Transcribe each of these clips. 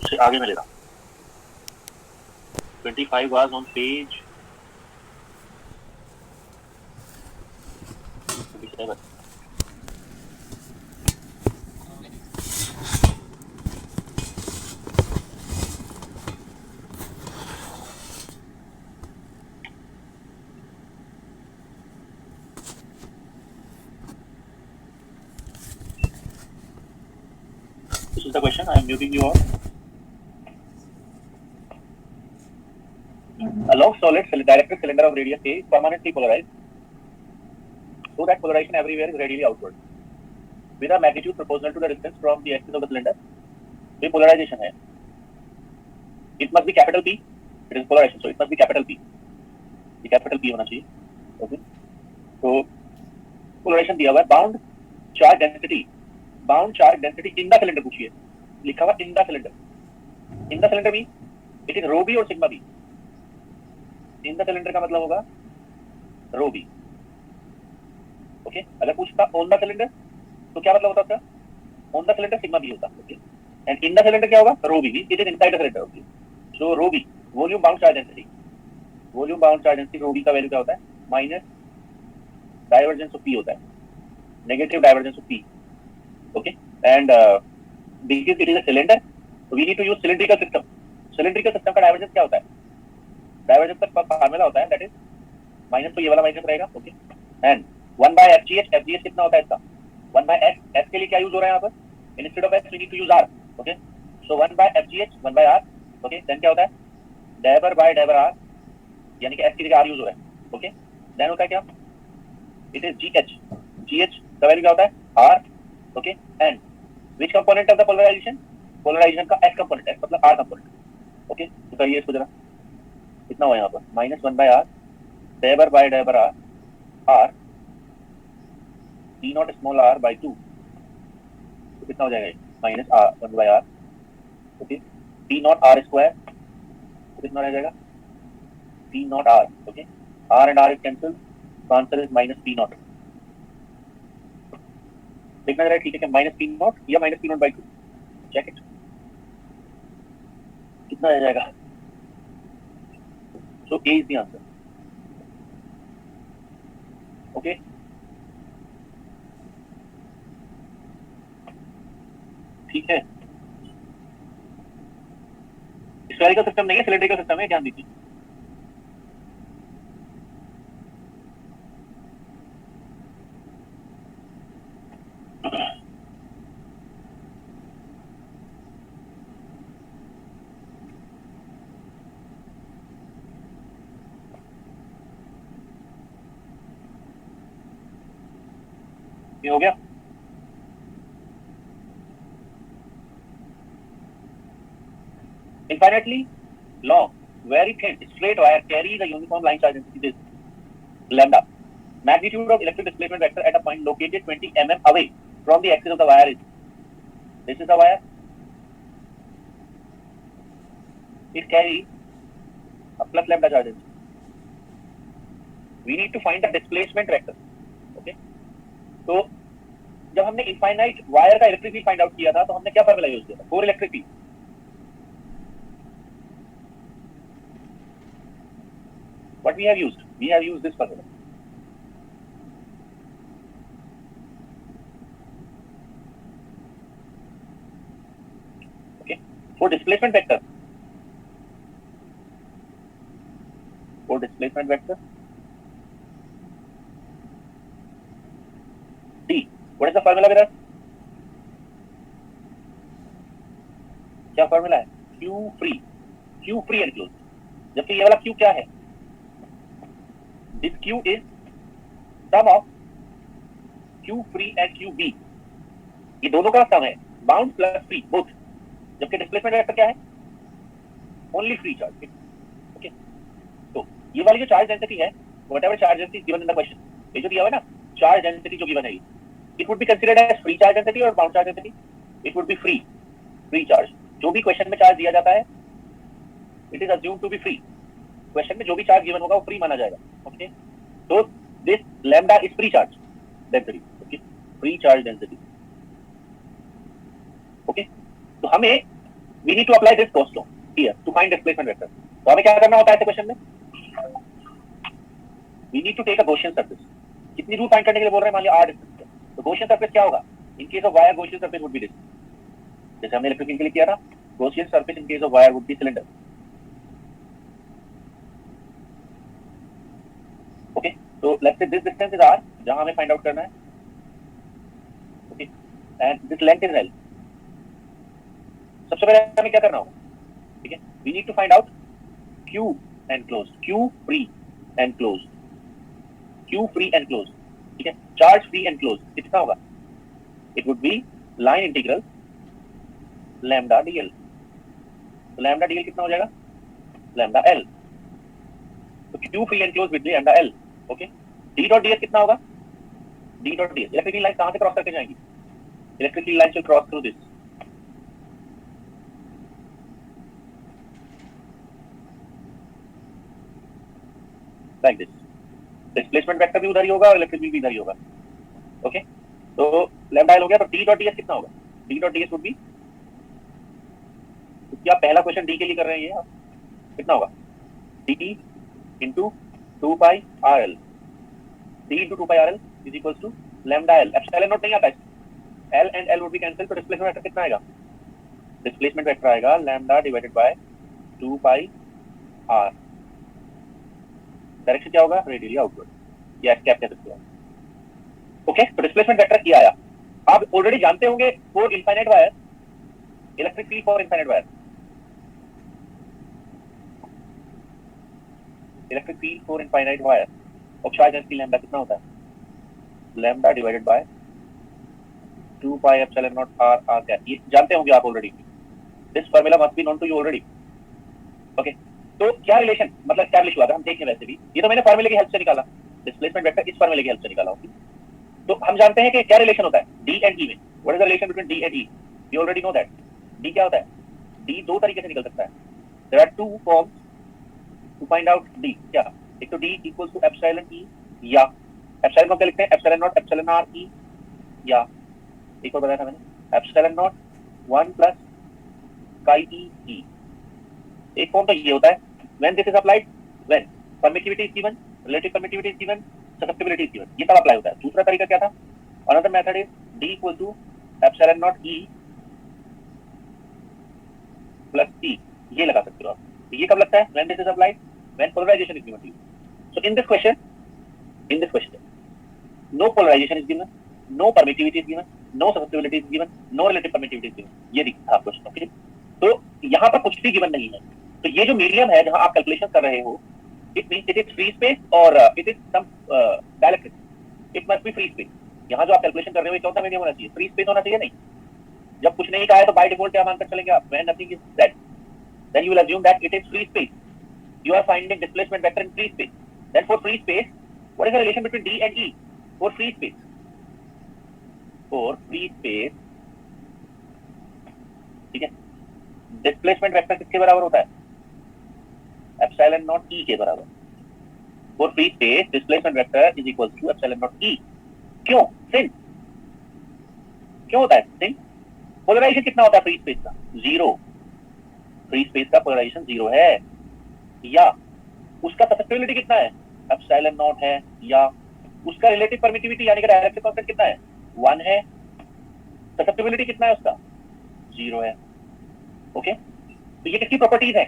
से आगे मिलेगा। 25 was on page 27. This is the question. I am muting you all. A long solid dielectric cylinder of radius A is permanently polarized, so that polarization everywhere is radially outward, with a magnitude proportional to the distance from the axis of the cylinder. ये polarization है. It must be capital P. It is polarization, so it must be capital P. ये capital P होना चाहिए. Okay. तो polarization दिया हुआ है. Bound charge density in the cylinder पूछिए. लिखा हुआ in the cylinder. In the cylinder means it is rho B और sigma B. In the cylinder का मतलब होगा rho B. Okay. अगर पूछता on the cylinder तो क्या मतलब होता है? On the cylinder sigma B होता है. Okay. And in the cylinder क्या होगा? Rho B. It is inside the cylinder. Okay. So rho B, volume bound charge density. Volume bound charge density rho B का value क्या होता है? Minus divergence of P होता है. Negative divergence of P. Okay. And because it is a cylinder, we need to use cylindrical system. Cylindrical system का divergence क्या होता है? डाइवर्जेंस का फार्मूला होता है, that is माइनस, तो ये वाला माइनस रहेगा. Okay. And 1/FGH, FGH कितना होता है इसका? 1/S. S के लिए क्या यूज हो रहा है यहाँ पर? Instead of S we need to use R. Okay. So 1/FGH, 1/R. Okay. Then क्या होता है? Diver by diver R. यानी कि S की जगह R यूज हो रहा है. Okay. Then होता है क्या? It is GH. GH का वैल्यू क्या होता है? R. Okay. And which component of the polarization? Polarization का S component. S मतलब R component. Okay. तो करिए इसको जरा. कितना हुआ यहाँ पर? -1/R. Diver by diver R. R. P naught small r by 2. तो कितना हो जाएगा? Minus R 1/R. Okay. P naught R square. तो कितना रह जाएगा? P naught R. Okay. R and R is cancelled. So answer is minus P naught. देखना जरा, ठीक है क्या? माइनस P naught या minus P naught by 2. Check it. कितना रह जाएगा? So A is the answer. Okay. ठीक है. स्फेरिकल सिस्टम नहीं है, सिलिंड्रिकल सिस्टम है, ध्यान दीजिए. ये हो गया. Infinitely long, very thin, straight wire carries a uniform line charge density. This lambda. Magnitude of electric displacement vector at a point located 20 mm away from the axis of the wire is. This is the wire. It carries a plus lambda charge density. We need to find the displacement vector. Okay. तो जब हमने infinite wire का electric field find out किया था तो हमने क्या formula use किया था? For electric field. What we have used? We have used this formula. Okay. For displacement vector. For displacement vector. D. What is the formula with us? क्या formula है? Q free. Q free enclosed. जबकि ये वाला Q क्या है? This Q is sum of Q free and QB. ये दोनों का सम है. Bound plus free both. जबकि डिस्प्लेसमेंट वेक्टर क्या है? Only free charge. Okay. तो ये वाली जो चार्ज डेंसिटी है, whatever charge density given in the question, ये जो दिया हुआ है ना, चार्ज डेंसिटी जो given है, it would be considered as free charge density or bound charge density? It would be free charge. जो भी क्वेश्चन में चार्ज दिया जाता है, it is assumed to be free. Question में जो भी चार्ज गिवन होगा वो फ्री माना जाएगा. ओके. तो this lambda is free charge density. Okay. Free charge density. Okay. तो हमें we need to apply this Gauss law here to find displacement vector. तो हमें क्या करना होता है ऐसे क्वेश्चन में, we need to take a Gaussian surface. कितनी दूर फाइंड करने के लिए बोल रहे हैं, मान लिया r डिस्टेंस है, तो गॉसियन सरफेस क्या होगा, in case of wire Gaussian surface would be this, जैसे हमने इलेक्ट्रिक फील्ड के लिए किया था, Gaussian surface in case of wire would be cylinder. Okay, तो let's say this distance is r, जहां हमें फाइंड आउट करना है, okay, and this length is l। सबसे पहले हमें क्या करना होगा, ठीक है, we need to find out q enclosed, q free enclosed, q free enclosed, ठीक है, चार्ज फ्री enclosed कितना होगा, it would B line integral lambda dl। तो लैम्डा dl कितना हो जाएगा, लैम्डा l। तो q free enclosed with lambda l। Okay, d dot ds कितना होगा, d dot ds, electric field line कहां से क्रॉस करके जाएगी, electric field line will cross through this, like this. Displacement vector भी उधर ही होगा और इलेक्ट्रिक फील्ड भी इधर ही होगा। ओके, तो लैम्डा l हो गया, तो d डॉट ds कितना होगा, d dot ds would be, क्या पहला क्वेश्चन d के लिए कर रहे हैं ये, कितना होगा, d into 2 pi rl, d into 2 pi rl is equals to lambda l। Epsilon not नहीं आता है, l and l would be cancelled, तो डिस्प्लेसमेंट वेक्टर कितना आएगा, डिस्प्लेसमेंट वेक्टर आएगा lambda divided by 2 pi r। Direction क्या होगा, radially outward, या कैप कह सकते हो। ओके, तो डिस्प्लेसमेंट वेक्टर किया आया। आप ऑलरेडी जानते होंगे for infinite wire, electric field for infinite wire, electric field for infinite wire, oxide density lambda कितना होता है, lambda divided by 2 pi epsilon naught r r cap, ये जानते होंगे आप already, this formula must be known to you already. Okay, तो क्या relation, मतलब एस्टैब्लिश हुआ, अगर हम देखें वैसे भी, ये तो मैंने फार्मूले की हेल्प से निकाला, डिस्प्लेसमेंट वेक्टर इस फार्मूले की हेल्प से निकाला। ओके, तो हम जानते हैं कि क्या रिलेशन होता है d एंड e में, what is the relation between d and e, we already know that. d क्या होता है, d दो तरीके से निकल सकता है, there are two forms to find out d, क्या, एक तो d equals to epsilon e, या एप्सिलॉन को क्या लिखते हैं, epsilon naught epsilon r e, या एक और बताया था मैंने, epsilon naught 1 plus chi e e। एक फॉर्म तो ये होता है when this is applied, when permittivity is given, relative permittivity is given, susceptibility is given, ये सब अप्लाई होता है। दूसरा तरीका क्या था, another method is d equal to epsilon naught e plus e, ये लगा सकते हो आप। ये कब लगता है, when this is applied, when polarization is given to you. So in this question no polarization is given, no permittivity is given, no susceptibility is given, no relative permittivity is given, ये दिखता है आपको question. तो यहाँ पर कुछ भी given नहीं है, तो ये जो मीडियम है जहां आप कैलकुलेशन कर रहे हो, it means it is free space और it is some dielectric, it must be free space. यहाँ जो आप कैलकुलेशन कर रहे हो कौन सा मीडियम होना चाहिए, फ्री स्पेस होना चाहिए। नहीं, जब कुछ नहीं कहा है तो बाय डिफॉल्ट क्या मानकर चलेंगे आप, when nothing is set, then you will assume that it is free space, you are finding displacement vector in free space, then for free space what is the relation between d and e, for free space, ठीक है, displacement vector किसके बराबर होता है, epsilon naught e के बराबर। For free space displacement vector is equal to epsilon naught e। क्यों, since क्यों होता है, सिंस पोलराइजेशन कितना होता है फ्री स्पेस का, जीरो, फ्री स्पेस का पोलराइजेशन जीरो है, या उसका ससेप्टिबिलिटी कितना है, एप्सिलॉन नॉट है, या उसका रिलेटिव परमिटिविटी यानी कि डायरेक्टिव कांस्टेंट कितना है, 1 है, ससेप्टिबिलिटी कितना है उसका, 0 है। ओके, तो ये किसकी प्रॉपर्टीज है,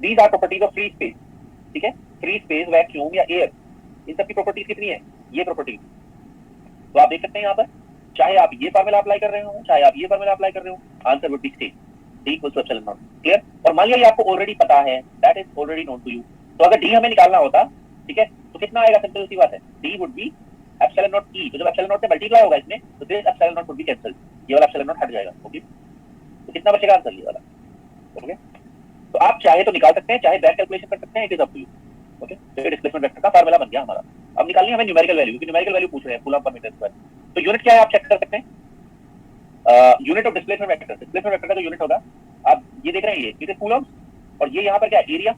these are properties of free space, ठीक है, फ्री स्पेस, वैक्यूम या एयर, इन सब की प्रॉपर्टीज कितनी है, ये प्रॉपर्टीज। तो आप देख सकते हैं यहाँ पर, चाहे आप ये फार्मूला अप्लाई कर रहे हो, चाहे आप ये फार्मूला अप्लाई कर रहे हो, answer would be same, d equals to epsilon naught. Clear, और मान लिया ये आपको ऑलरेडी पता है, that is already known to you, तो अगर d हमें निकालना होता, ठीक है, तो कितना आएगा, सिंपल सी बात है, d would be epsilon naught e, तो जब एप्सिलॉन नॉट से मल्टीप्लाई होगा इसमें, तो this epsilon naught would B cancelled, ये वाला एप्सिलॉन नॉट हट जाएगा। ओके, तो कितना बचेगा आंसर, ये वाला। ओके, तो आप चाहे तो निकाल सकते हैं, चाहे बैक कैलकुलेशन कर सकते हैं, it is up to you. Okay, तो डिस्प्लेसमेंट वेक्टर का फार्मूला बन गया हमारा। अब निकालनी है हमें न्यूमेरिकल वैल्यू, क्योंकि न्यूमेरिकल वैल्यू पूछ रहे हैं कूलम्ब पर मीटर स्क्वायर। तो यूनिट क्या है आप चेक कर सकते हैं, unit of displacement vector, displacement vector का जो यूनिट होगा, आप ये देख रहे हैं, ये इट इज कूलम्ब, और ये यहाँ पर क्या एरिया,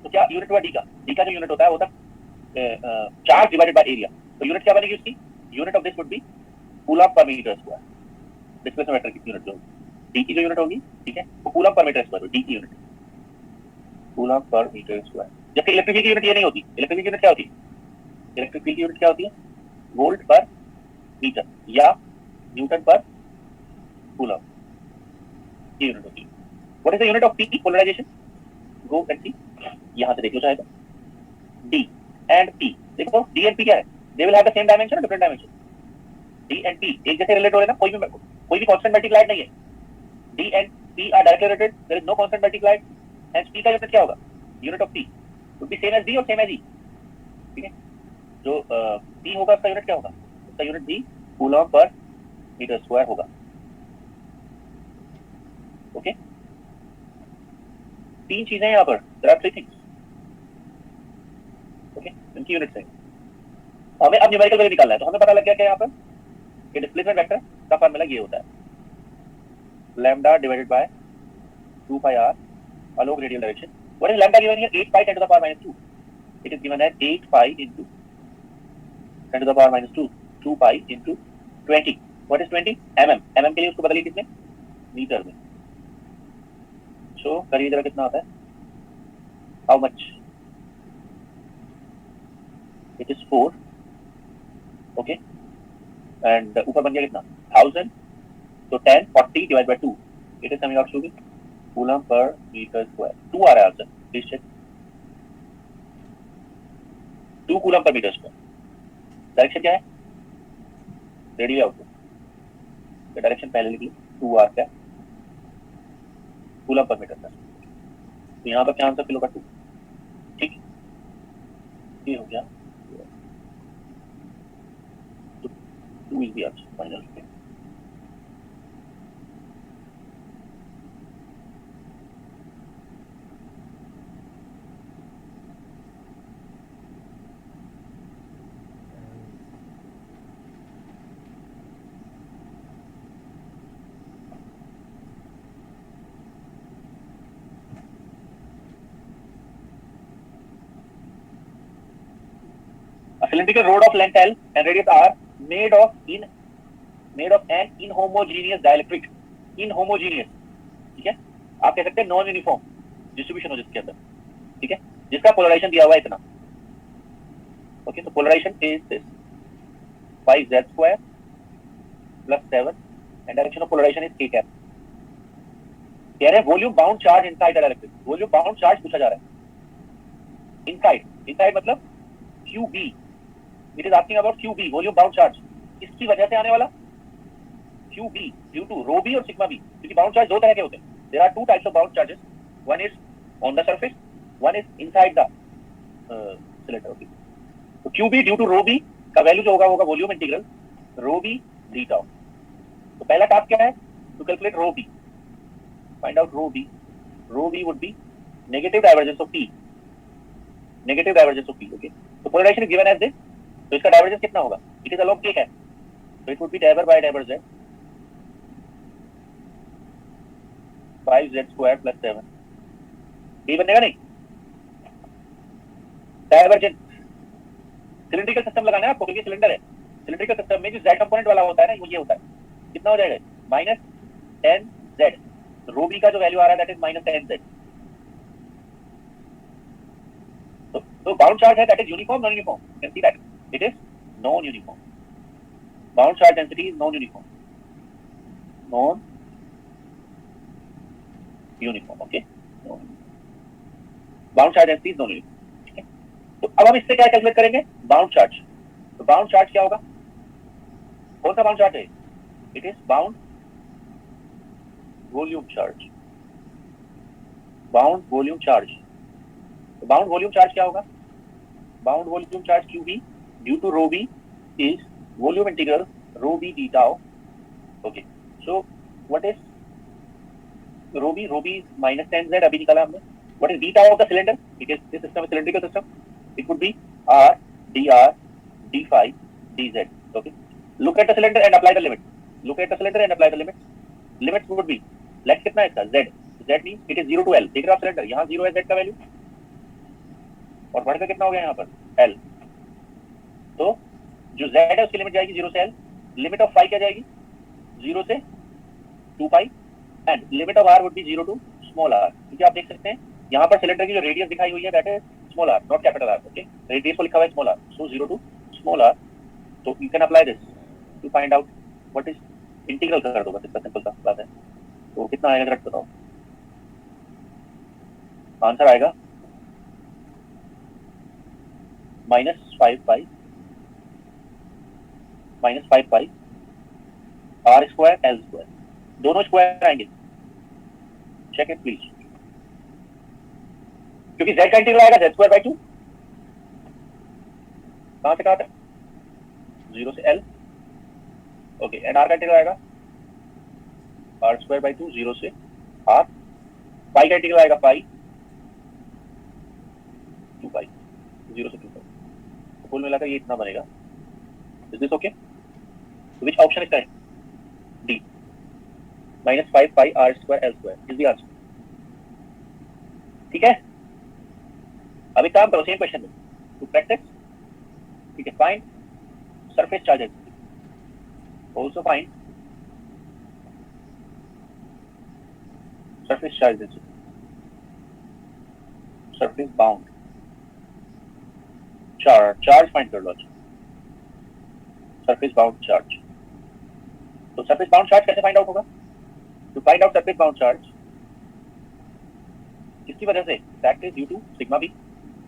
तो क्या यूनिट हुआ डी का, डी का जो यूनिट होता है वो होता है चार्ज डिवाइडेड बाय एरिया, तो यूनिट क्या बनेगी उसकी, unit of this would be coulomb per metre square, displacement vector की यूनिट जो, डी की जो यूनिट होगी, ठीक है, वो coulomb per metre square, D की unit coulomb per metre square. जबकि इलेक्ट्रिक फील्ड की यूनिट ये नहीं होती। इलेक्ट्रिक फील्ड की यूनिट क्या होती है? इलेक्ट्रिक फील्ड की यूनिट क्या होती है? वोल्ट पर मीटर या न्यूटन पर कूलम की यूनिट होती है। What is the unit of P polarization? Go and see, यहां से देख लो चाहे तो। डी एंड पी, देखो डी एंड पी क्या है? They will have the same dimension और different dimension. D and P एक जैसे रिलेट हो रहे ना, कोई भी कांस्टेंट मल्टीप्लाइड नहीं है। D and P are directly related, there is no constant multiplied. Hence P का यूनिट क्या होगा? Unit of P would be same as D और सेम एज ई, ठीक है। जो पी होगा उसका यूनिट क्या होगा? उसका यूनिट भी कूलम पर मीटर स्क्वायर होगा। ओके, तीन चीजें यहाँ पर, there are three things. Okay, इनकी यूनिट है। हमें अब न्यूमेरिकल वैल्यू निकालना है, तो हमें पता लग गया क्या यहाँ पर कि डिस्प्लेसमेंट वेक्टर का फार्मूला ये होता है, lambda divided by 2 pi r along radial direction. What is lambda given here? 8 pi 10 to the power minus 2. It is given as 8 pi into 10 to the power minus 2, 2 pi into 20. What is 20? mm. mm के लिए उसको बदलिए किसमें? Metre में। So करिए जरा कितना होता है? How much? It is 4. Okay. And ऊपर बन गया कितना? 1000. So 10 40 divided by 2. It is coming out to be coulomb per metre square. 2 आ रहा है answer, please check. 2 coulomb per metre square. Direction क्या है? Radially outward. डायरेक्शन पहले लिख लो, 2 आर क्या कूलम पर मीटर स्क्वायर। तो यहाँ पर क्या आंसर किलो का 2, ठीक, ये हो गया। तो 2 is the answer final. Cylindrical rod of length L and radius R made of an inhomogeneous dielectric. Inhomogeneous, ठीक है, आप कह सकते हैं नॉन यूनिफॉर्म डिस्ट्रीब्यूशन हो जिसके अंदर, ठीक है, जिसका पोलराइजेशन दिया हुआ है इतना। ओके, तो polarization is this 5z square plus 7 and direction of polarization is k cap. कह रहे हैं volume bound charge inside डायरेक्ट्रिक। Volume bound charge पूछा जा रहा है इनसाइड। इनसाइड मतलब QB। It is asking about QB, volume bound charge। इसकी वजह से आने वाला QB due to rho B और sigma B, क्योंकि बाउंड चार्ज दो तरह के होते हैं। There are two types of bound charges. One is on the surface, one is inside the cylinder। Okay, तो QB due to rho B का value जो होगा होगा volume integral rho B d tau। तो पहला टास्क क्या है? To calculate rho B, find out rho B। Rho B would be negative divergence of P, negative divergence of P। Okay, तो polarization is given as this। तो इसका divergence कितना होगा? It is along k है, तो it would be diver by diver z 5z square plus 7। ये बनेगा नहीं? डाइवर्जेंस सिलिंड्रिकल सिस्टम लगाना है आपको, क्योंकि सिलेंडर है। सिलिंड्रिकल सिस्टम में जो z कंपोनेंट वाला होता है ना, वो ये होता है। कितना हो जाएगा? Minus 10z। रो बी का जो वैल्यू आ रहा है दैट इज माइनस 10z। तो बाउंड चार्ज है that is uniform non uniform? You can see that it is non-uniform. Bound charge density is non-uniform. Non-uniform, okay? Bound charge density is non-uniform. ठीक है? तो अब हम इससे क्या कैलकुलेट करेंगे? Bound charge. तो बाउंड चार्ज क्या होगा? कौन सा बाउंड चार्ज है? It is bound volume charge. Bound volume charge. तो बाउंड वॉल्यूम चार्ज क्या होगा? Bound volume charge QB due to rho B is volume integral rho B d tau। Okay, so what is rho B? Rho B is minus 10z अभी निकाला हमने। What is d tau of the cylinder? It is this system is cylindrical system. It would be R dr d phi dz। Okay, look at the cylinder and apply the limit। Look at the cylinder and apply the limits। Limits would be length कितना है इसका? Z। Z means it is 0 to L। देख रहे हो आप cylinder, यहाँ 0 है Z का वैल्यू, और बढ़कर कितना हो गया यहाँ पर? L। तो जो z है उसकी लिमिट जाएगी 0 से l। लिमिट ऑफ फाई क्या जाएगी? 0 से 2 pi and limit of r would be 0 to small r. क्योंकि आप देख सकते हैं यहाँ पर सिलेंडर की जो रेडियस दिखाई हुई है that is small r, not capital r. Okay, radius को लिखा हुआ है small r, so 0 to small r. तो you can apply this to find out what is integral कर दो, बस इतना सिंपल सा बात है। तो कितना आएगा जरा बताओ, आंसर आएगा -5 पाई आर स्क्वायर एल स्क्वायर, दोनों स्क्वायर आएंगे, चेक इट प्लीज। क्योंकि z का इंटीग्रल आएगा z²/2, कहां से कहां तक, 0 से l। ओके, एंड r का इंटीग्रल आएगा r²/2, 0 से r। पाई का इंटीग्रल आएगा पाई 2 पाई, 0 से 2 पाई। तो कुल मिलाकर ये इतना बनेगा। Is this okay? Which option is correct? D, -5 pi r² l² is the answer. ठीक है, अभी काम करो सेम क्वेश्चन में टू प्रैक्टिस। ठीक है, find surface charge density, also find surface charge density, surface bound charge find कर लो। सरफेस बाउंड चार्ज, तो सरफेस बाउंड चार्ज कैसे फाइंड आउट होगा? To find out surface bound charge, किसकी वजह से, that is due to sigma B.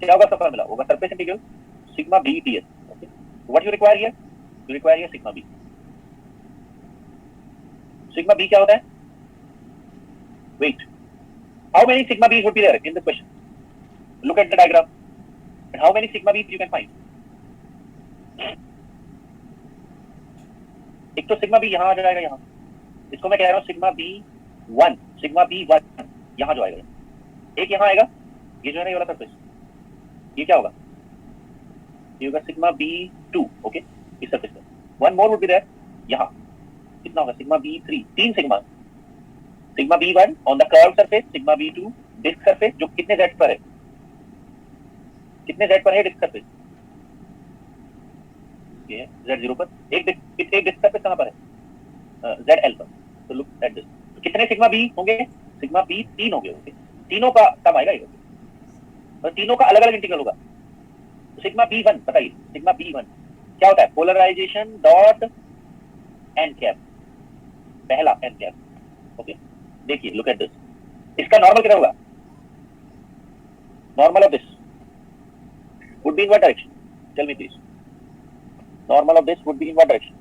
क्या होगा, सफर मिला होगा surface integral sigma B ds। Okay, what you require here, you require here sigma B. Sigma B क्या होता है? Wait. How many sigma Bs would be there in this question? Look at the diagram and how many sigma Bs you can find. एक तो sigma B यहां आ जाएगा, यहां, इसको मैं कह रहा हूं सिग्मा बी 1, सिग्मा बी 1 यहां जो आएगा, एक यहां आएगा, ये जो है ना ये वाला सरफेस, ये क्या होगा, ये होगा सिग्मा बी 2। ओके, इस सरफेस पर one more would be there यहां, कितना होगा, sigma B 3, 3 sigma, sigma B 1 on the curve surface, sigma B 2 disc surface, जो कितने z पर है, कितने z पर है डिस्क सरफेस, ये z0 पर। एक डिस्क सरफेस कहां पर है, zl पर। तो लुक एट दिस, कितने सिग्मा बी होंगे, सिग्मा बी 3 होंगे। ओके, तीनों का सम आएगा ये, और तीनों का अलग अलग इंटीग्रल होगा। तो सिग्मा b1 बताइए, सिग्मा b1 क्या होता है, पोलराइजेशन डॉट एन कैप, पहला एन कैप। ओके, देखिए लुक एट दिस, इसका नॉर्मल कितना होगा, normal of this would be in what direction, tell me please, normal of this would be in what direction.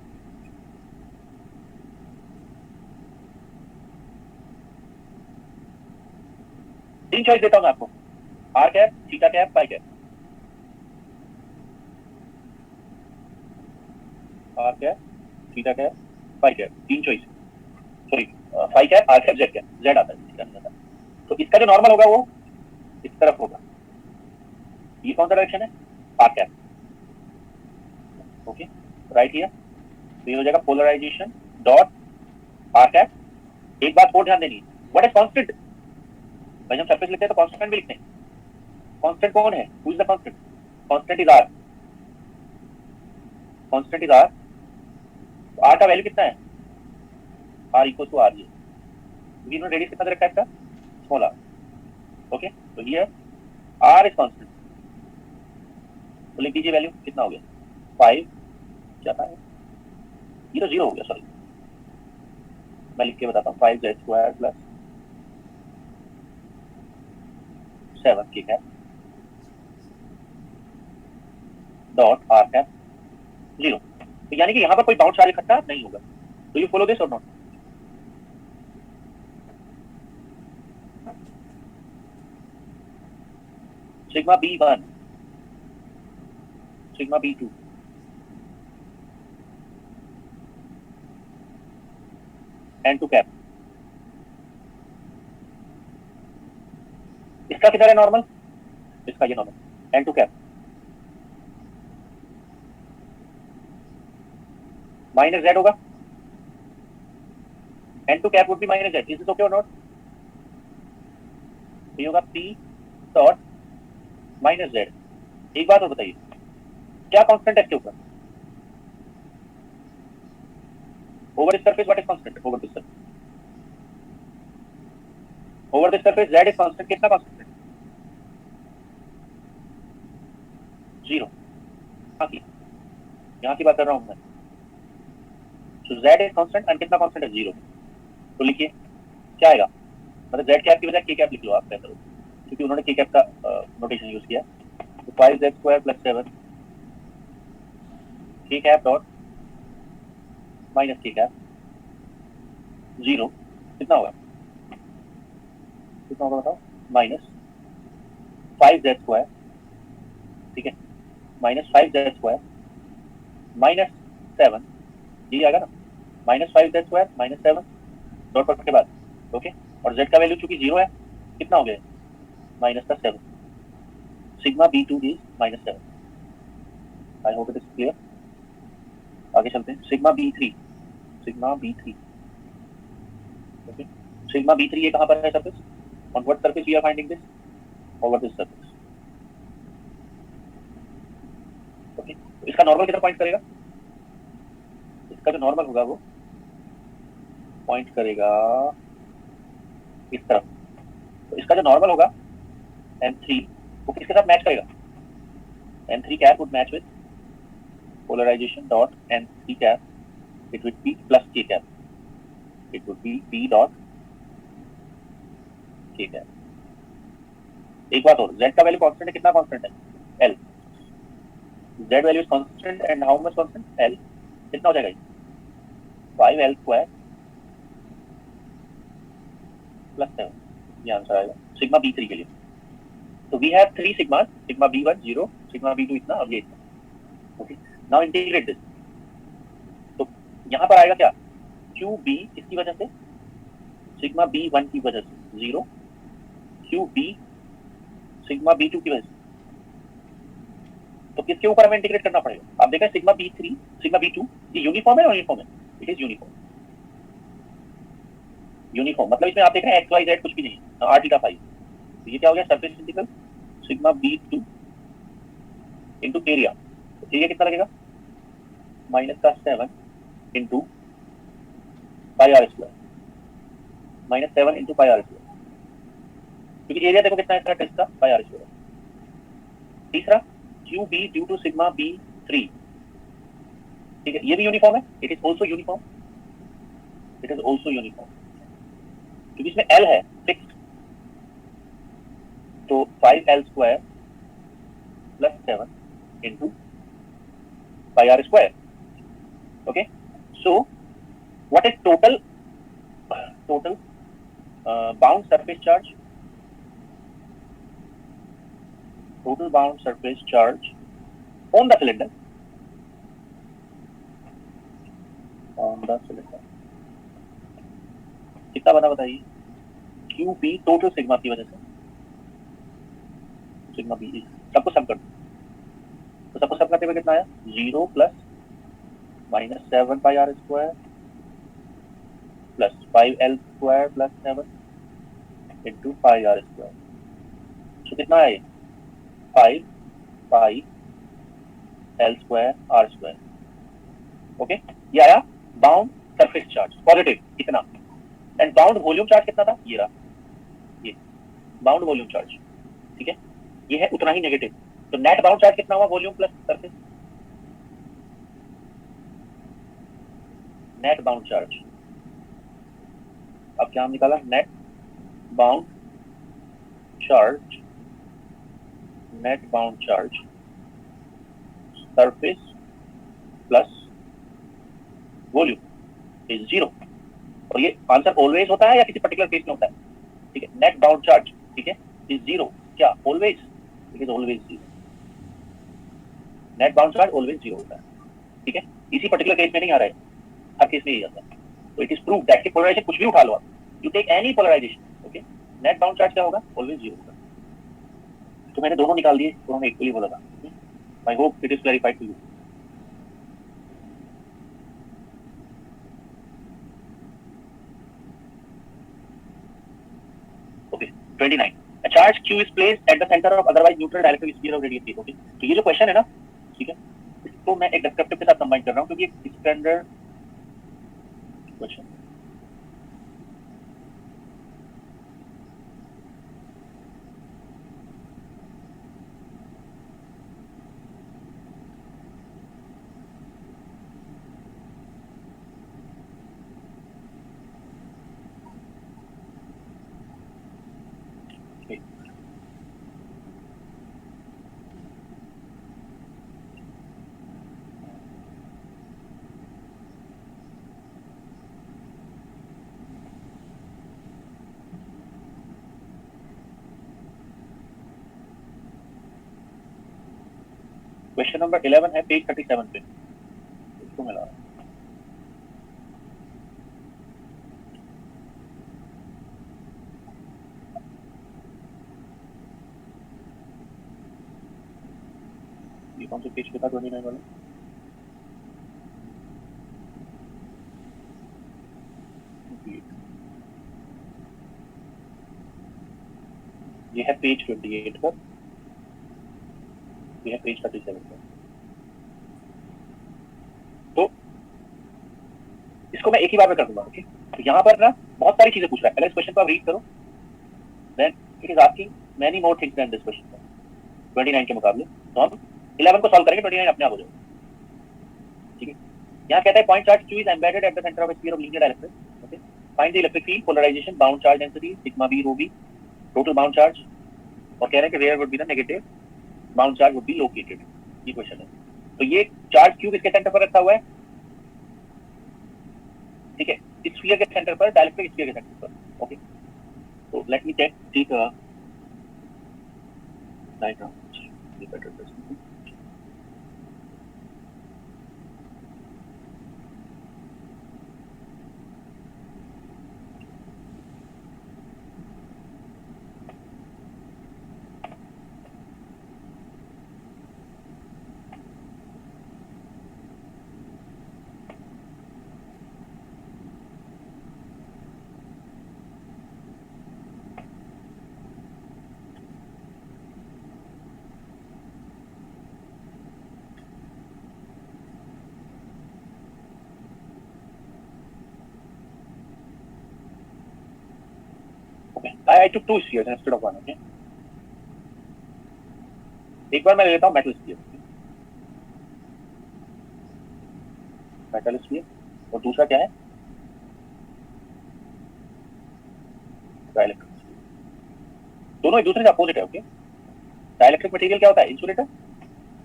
तीन choice देता हूं मैं आपको, r cap, theta cap, phi cap. R cap, theta cap, phi cap, तीन choice, sorry phi cap, r cap, z cap, z आता है, theta नहीं आता। तो इसका जो नॉर्मल होगा वो इस तरफ होगा, ये कौन सा डायरेक्शन है, R cap. Okay, right here, तो ये हो जाएगा पोलराइजेशन डॉट आर कैप। एक बात और ध्यान देनी है, व्हाट इज कांस्टेंट, भाई हम सरफेस लिखते हैं तो कांस्टेंट भी लिखते हैं, कांस्टेंट कौन है, who is the constant, constant is R, constant is R. R का वैल्यू कितना है, आर इक्वल टू आर, ये इन्होंने रेडियस कितना दे रखा है इसका, स्मॉल आर। ओके, तो हियर आर इज कांस्टेंट, तो लिख दीजिए वैल्यू कितना हो गया, 5 क्या था, ये तो 0 हो गया, सॉरी मैं लिख के बताता हूँ, 5z² प्लस 7 के कैप डॉट आर कैप 0। तो यानी कि यहाँ पर कोई बाउंड चार्ज इकट्ठा नहीं होगा। डू यू फॉलो दिस और not? Sigma b1, sigma b2, n2 cap, इसका किधर है नॉर्मल, इसका ये normal n2 cap minus z होगा, n2 cap would be minus z, is this okay और नॉट? ये होगा p डॉट माइनस z। एक बात और बताइए, क्या कांस्टेंट है इसके ऊपर, over this surface what is constant, over this surface over this surface z is constant, कितना कांस्टेंट है? 0। यहाँ की बात कर रहा हूँ मैं। तो z इज कांस्टेंट एंड कितना कांस्टेंट है? 0। तो लिखिए क्या आएगा, मतलब z कैप की बजाय k कैप लिख लो आप, बेहतर हो, क्योंकि उन्होंने k कैप का नोटेशन यूज किया। तो 5z² + 7 k cap dot minus k cap 0 कितना होगा? कितना होगा बताओ? -5z², ठीक है, -5z² -7, ये आएगा ना, -5z² -7 डॉट प्रोडक्ट के बाद, ओके। और z का वैल्यू चूंकि 0 है, कितना हो गया? -7। Sigma b2 is -7। I hope it is clear. आगे चलते हैं। Sigma b3, okay. Sigma b3 ये कहां पर है surface? On what surface we are finding this? Over this surface, okay. तो इसका नॉर्मल किधर पॉइंट करेगा? इसका जो नॉर्मल होगा वो पॉइंट करेगा इस तरफ। तो इसका जो नॉर्मल होगा M3 वो किसके साथ मैच करेगा? M3 cap would match with polarization dot M3 cap, it would be plus K cap, it would be P dot K cap। एक बात और, Z का वैल्यू कांस्टेंट है, कितना कांस्टेंट है? L। Z value is constant and how much constant? L। कितना हो जाएगा ये? 5L² + 7, ये आंसर आएगा सिग्मा b3 के लिए। तो we have 3 sigmas, sigma b1 0, sigma b2 इतना और ये इतना, ओके। Now integrate this. तो यहाँ पर आएगा क्या? QB किसकी वजह से? सिग्मा b1 की वजह से 0, QB सिग्मा b2 की वजह से। तो किसके ऊपर हमें इंटीग्रेट करना पड़ेगा? आप देखा सिग्मा b3 सिग्मा b2 ये यूनिफॉर्म है और यूनिफॉर्म है? It is uniform. यूनिफॉर्म मतलब इसमें आप देख रहे हैं x y z कुछ भी नहीं, r थीटा फाई। तो ये क्या हो गया? Surface integral sigma b2 into area. तो एरिया कितना लगेगा? -7 into pi r square, -7 into pi r square, क्योंकि एरिया देखो कितना है इसका टेस्ट का? Pi r square. तीसरा QB due to sigma b3, ठीक है, ये भी यूनिफॉर्म है, it is also uniform, it is also uniform, क्योंकि इसमें L है फिक्स्ड। तो 5L² + 7 into pi r square, okay. So what is total bound surface charge? Total bound surface charge on the cylinder, कितना बना बताइए? QB total sigma की वजह से, सिग्मा B सबको सम कर दो। तो सबको सम करते हुए कितना आया? 0 + -7 पाई r square + 5L² + 7 into pi r square. तो कितना है? 5 पाई L² r स्क्वायर, ओके। ये आया बाउंड सरफेस चार्ज पॉजिटिव कितना, एंड बाउंड वॉल्यूम चार्ज कितना था? ये रहा, ये बाउंड वॉल्यूम चार्ज, ठीक है, ये है उतना ही नेगेटिव। तो नेट बाउंड चार्ज कितना हुआ? Volume plus surface, net bound charge. अब क्या हम निकाला? Net bound charge, net bound charge surface plus volume is 0। और ये आंसर ऑलवेज होता है या किसी पर्टिकुलर केस में होता है? ठीक है, नेट बाउंड चार्ज, ठीक है, इज 0। क्या always? It is always 0। Net bound charge always 0 होता है, ठीक है, इसी पर्टिकुलर केस में नहीं आ रहा है, हर केस में ही आता है। तो इट इज प्रूव दैट कि पोलराइजेशन कुछ भी उठा लो आप, you take any polarization, okay, net bound charge क्या होगा? ऑलवेज 0 होगा। तो मैंने दोनों निकाल दिए, दोनों इक्वली बोला था। I hope it is clarified to you. Okay 29, a charge q is placed at the center of otherwise neutral dielectric sphere of radius a, okay. तो ये जो क्वेश्चन है ना, ठीक है, इसको मैं एक डिस्क्रिप्टिव के साथ कंबाइन कर रहा हूं, क्योंकि स्टैंडर्ड क्वेश्चन क्वेश्चन नंबर 11 है पेज 37 पे, इसको मिला ये कौन से पेज पे था 29 वाला? ये है पेज 28 पर, ये है पेज 37 पर। तो इसको मैं एक ही बार में कर दूंगा। ओके, तो यहाँ पर ना बहुत सारी चीजें पूछ रहा है। पहले इस क्वेश्चन को आप रीड करो, then it is asking many more things then this question 29 के मुकाबले। तो हम 11 को सॉल्व करेंगे, 29 अपने आप हो जाएगा। ठीक है, यहाँ कहता है point charge Q is embedded at the center of a sphere of linear dielectric. Okay, find the electric field, polarization, bound charge density, sigma b, rho b, total bound charge, और कह रहे हैं कि where would be the negative bound charge would be located. ये question है। तो ये charge Q किसके सेंटर पर रखा हुआ है? ठीक है, इस स्फीयर के सेंटर पर, डाइलेक्ट्रिक स्फीयर के सेंटर पर। ओके, तो लेट मी टेक डायग्राम। ये बेटर है। I took two spheres instead of one. Okay, एक बार मैं लेता हूँ मेटल स्फीयर, मेटल स्फीयर, और दूसरा क्या है? Dielectric sphere. दोनों एक दूसरे के अपोजिट है। ओके, डाइलेक्ट्रिक मटेरियल क्या होता है? इंसुलेटर।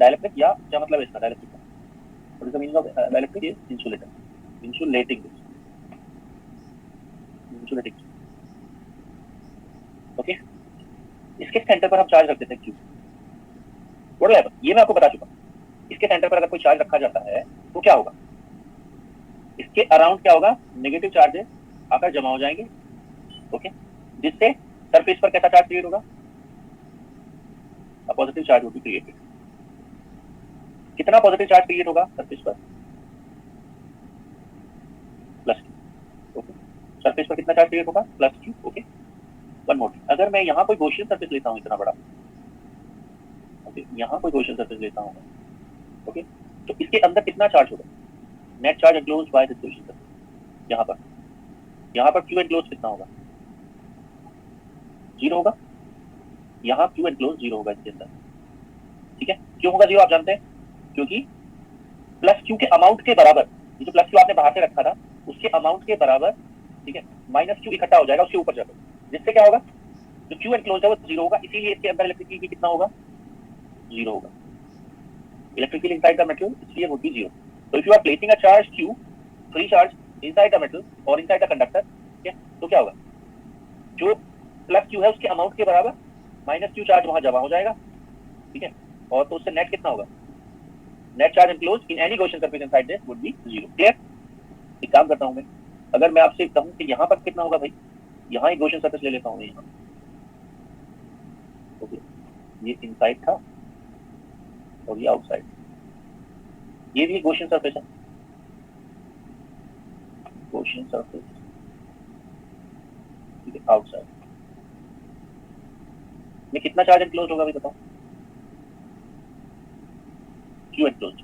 डाइलेक्ट्रिक या क्या मतलब है इसका? Dielectric what is the meaning of dielectric? Is insulator, insulating, insulating. Okay, इसके सेंटर पर हम चार्ज रख देते हैं Q। What happen? ये मैं आपको बता चुका हूं। इसके सेंटर पर अगर कोई चार्ज रखा जाता है तो क्या होगा? इसके अराउंड क्या होगा? नेगेटिव चार्जेस आकर जमा हो जाएंगे। ओके, जिससे सरफेस पर कैसा चार्ज क्रिएट होगा? Positive charge would be created. कितना पॉजिटिव चार्ज क्रिएट होगा सरफेस पर? +Q। ओके, सरफेस पर कितना चार्ज क्रिएट होगा? +Q। ओके, वन मोर, अगर मैं यहाँ कोई गॉसियन सरफेस लेता हूँ इतना बड़ा, ओके, यहाँ कोई गॉसियन सरफेस लेता हूँ, ओके, तो इसके अंदर कितना चार्ज होगा? Net charge enclosed by this Gaussian surface. यहाँ पर Q एनक्लोज कितना होगा? 0 होगा। यहाँ Q एनक्लोज 0 होगा इसके अंदर। ठीक है, क्यों होगा 0 आप जानते हैं? क्योंकि +Q के अमाउंट के बराबर, ये जो +Q आपने बाहर से रखा था उसके अमाउंट के बराबर, ठीक है, -Q इकट्ठा हो जाएगा उसके ऊपर जाकर, जिससे क्या होगा? जो Q एनक्लोज है वो 0 होगा, इसीलिए इसके अंदर इलेक्ट्रिक फील्ड कितना होगा? 0 होगा। Electric field inside the metal इसलिए वुड बी 0। तो if you are placing a charge Q, free charge, inside the metal और इनसाइड द कंडक्टर, ठीक है, तो क्या होगा? जो +Q है उसके अमाउंट के बराबर -Q चार्ज वहां जमा हो जाएगा। ठीक है, और तो उससे नेट कितना होगा? Net charge enclosed in any Gaussian surface inside this would be 0। Clear? एक काम करता हूं मैं, अगर मैं आपसे कहूं कि यहाँ पर कितना होगा भाई, यहाँ एक गॉसियन सरफेस ले लेता हूँ यहाँ। ओके, ये इनसाइड था और ये आउटसाइड, ये भी एक गॉसियन सरफेस है, गॉसियन सरफेस, ठीक है, आउटसाइड में कितना चार्ज एनक्लोज होगा भाई बताओ? Q enclosed,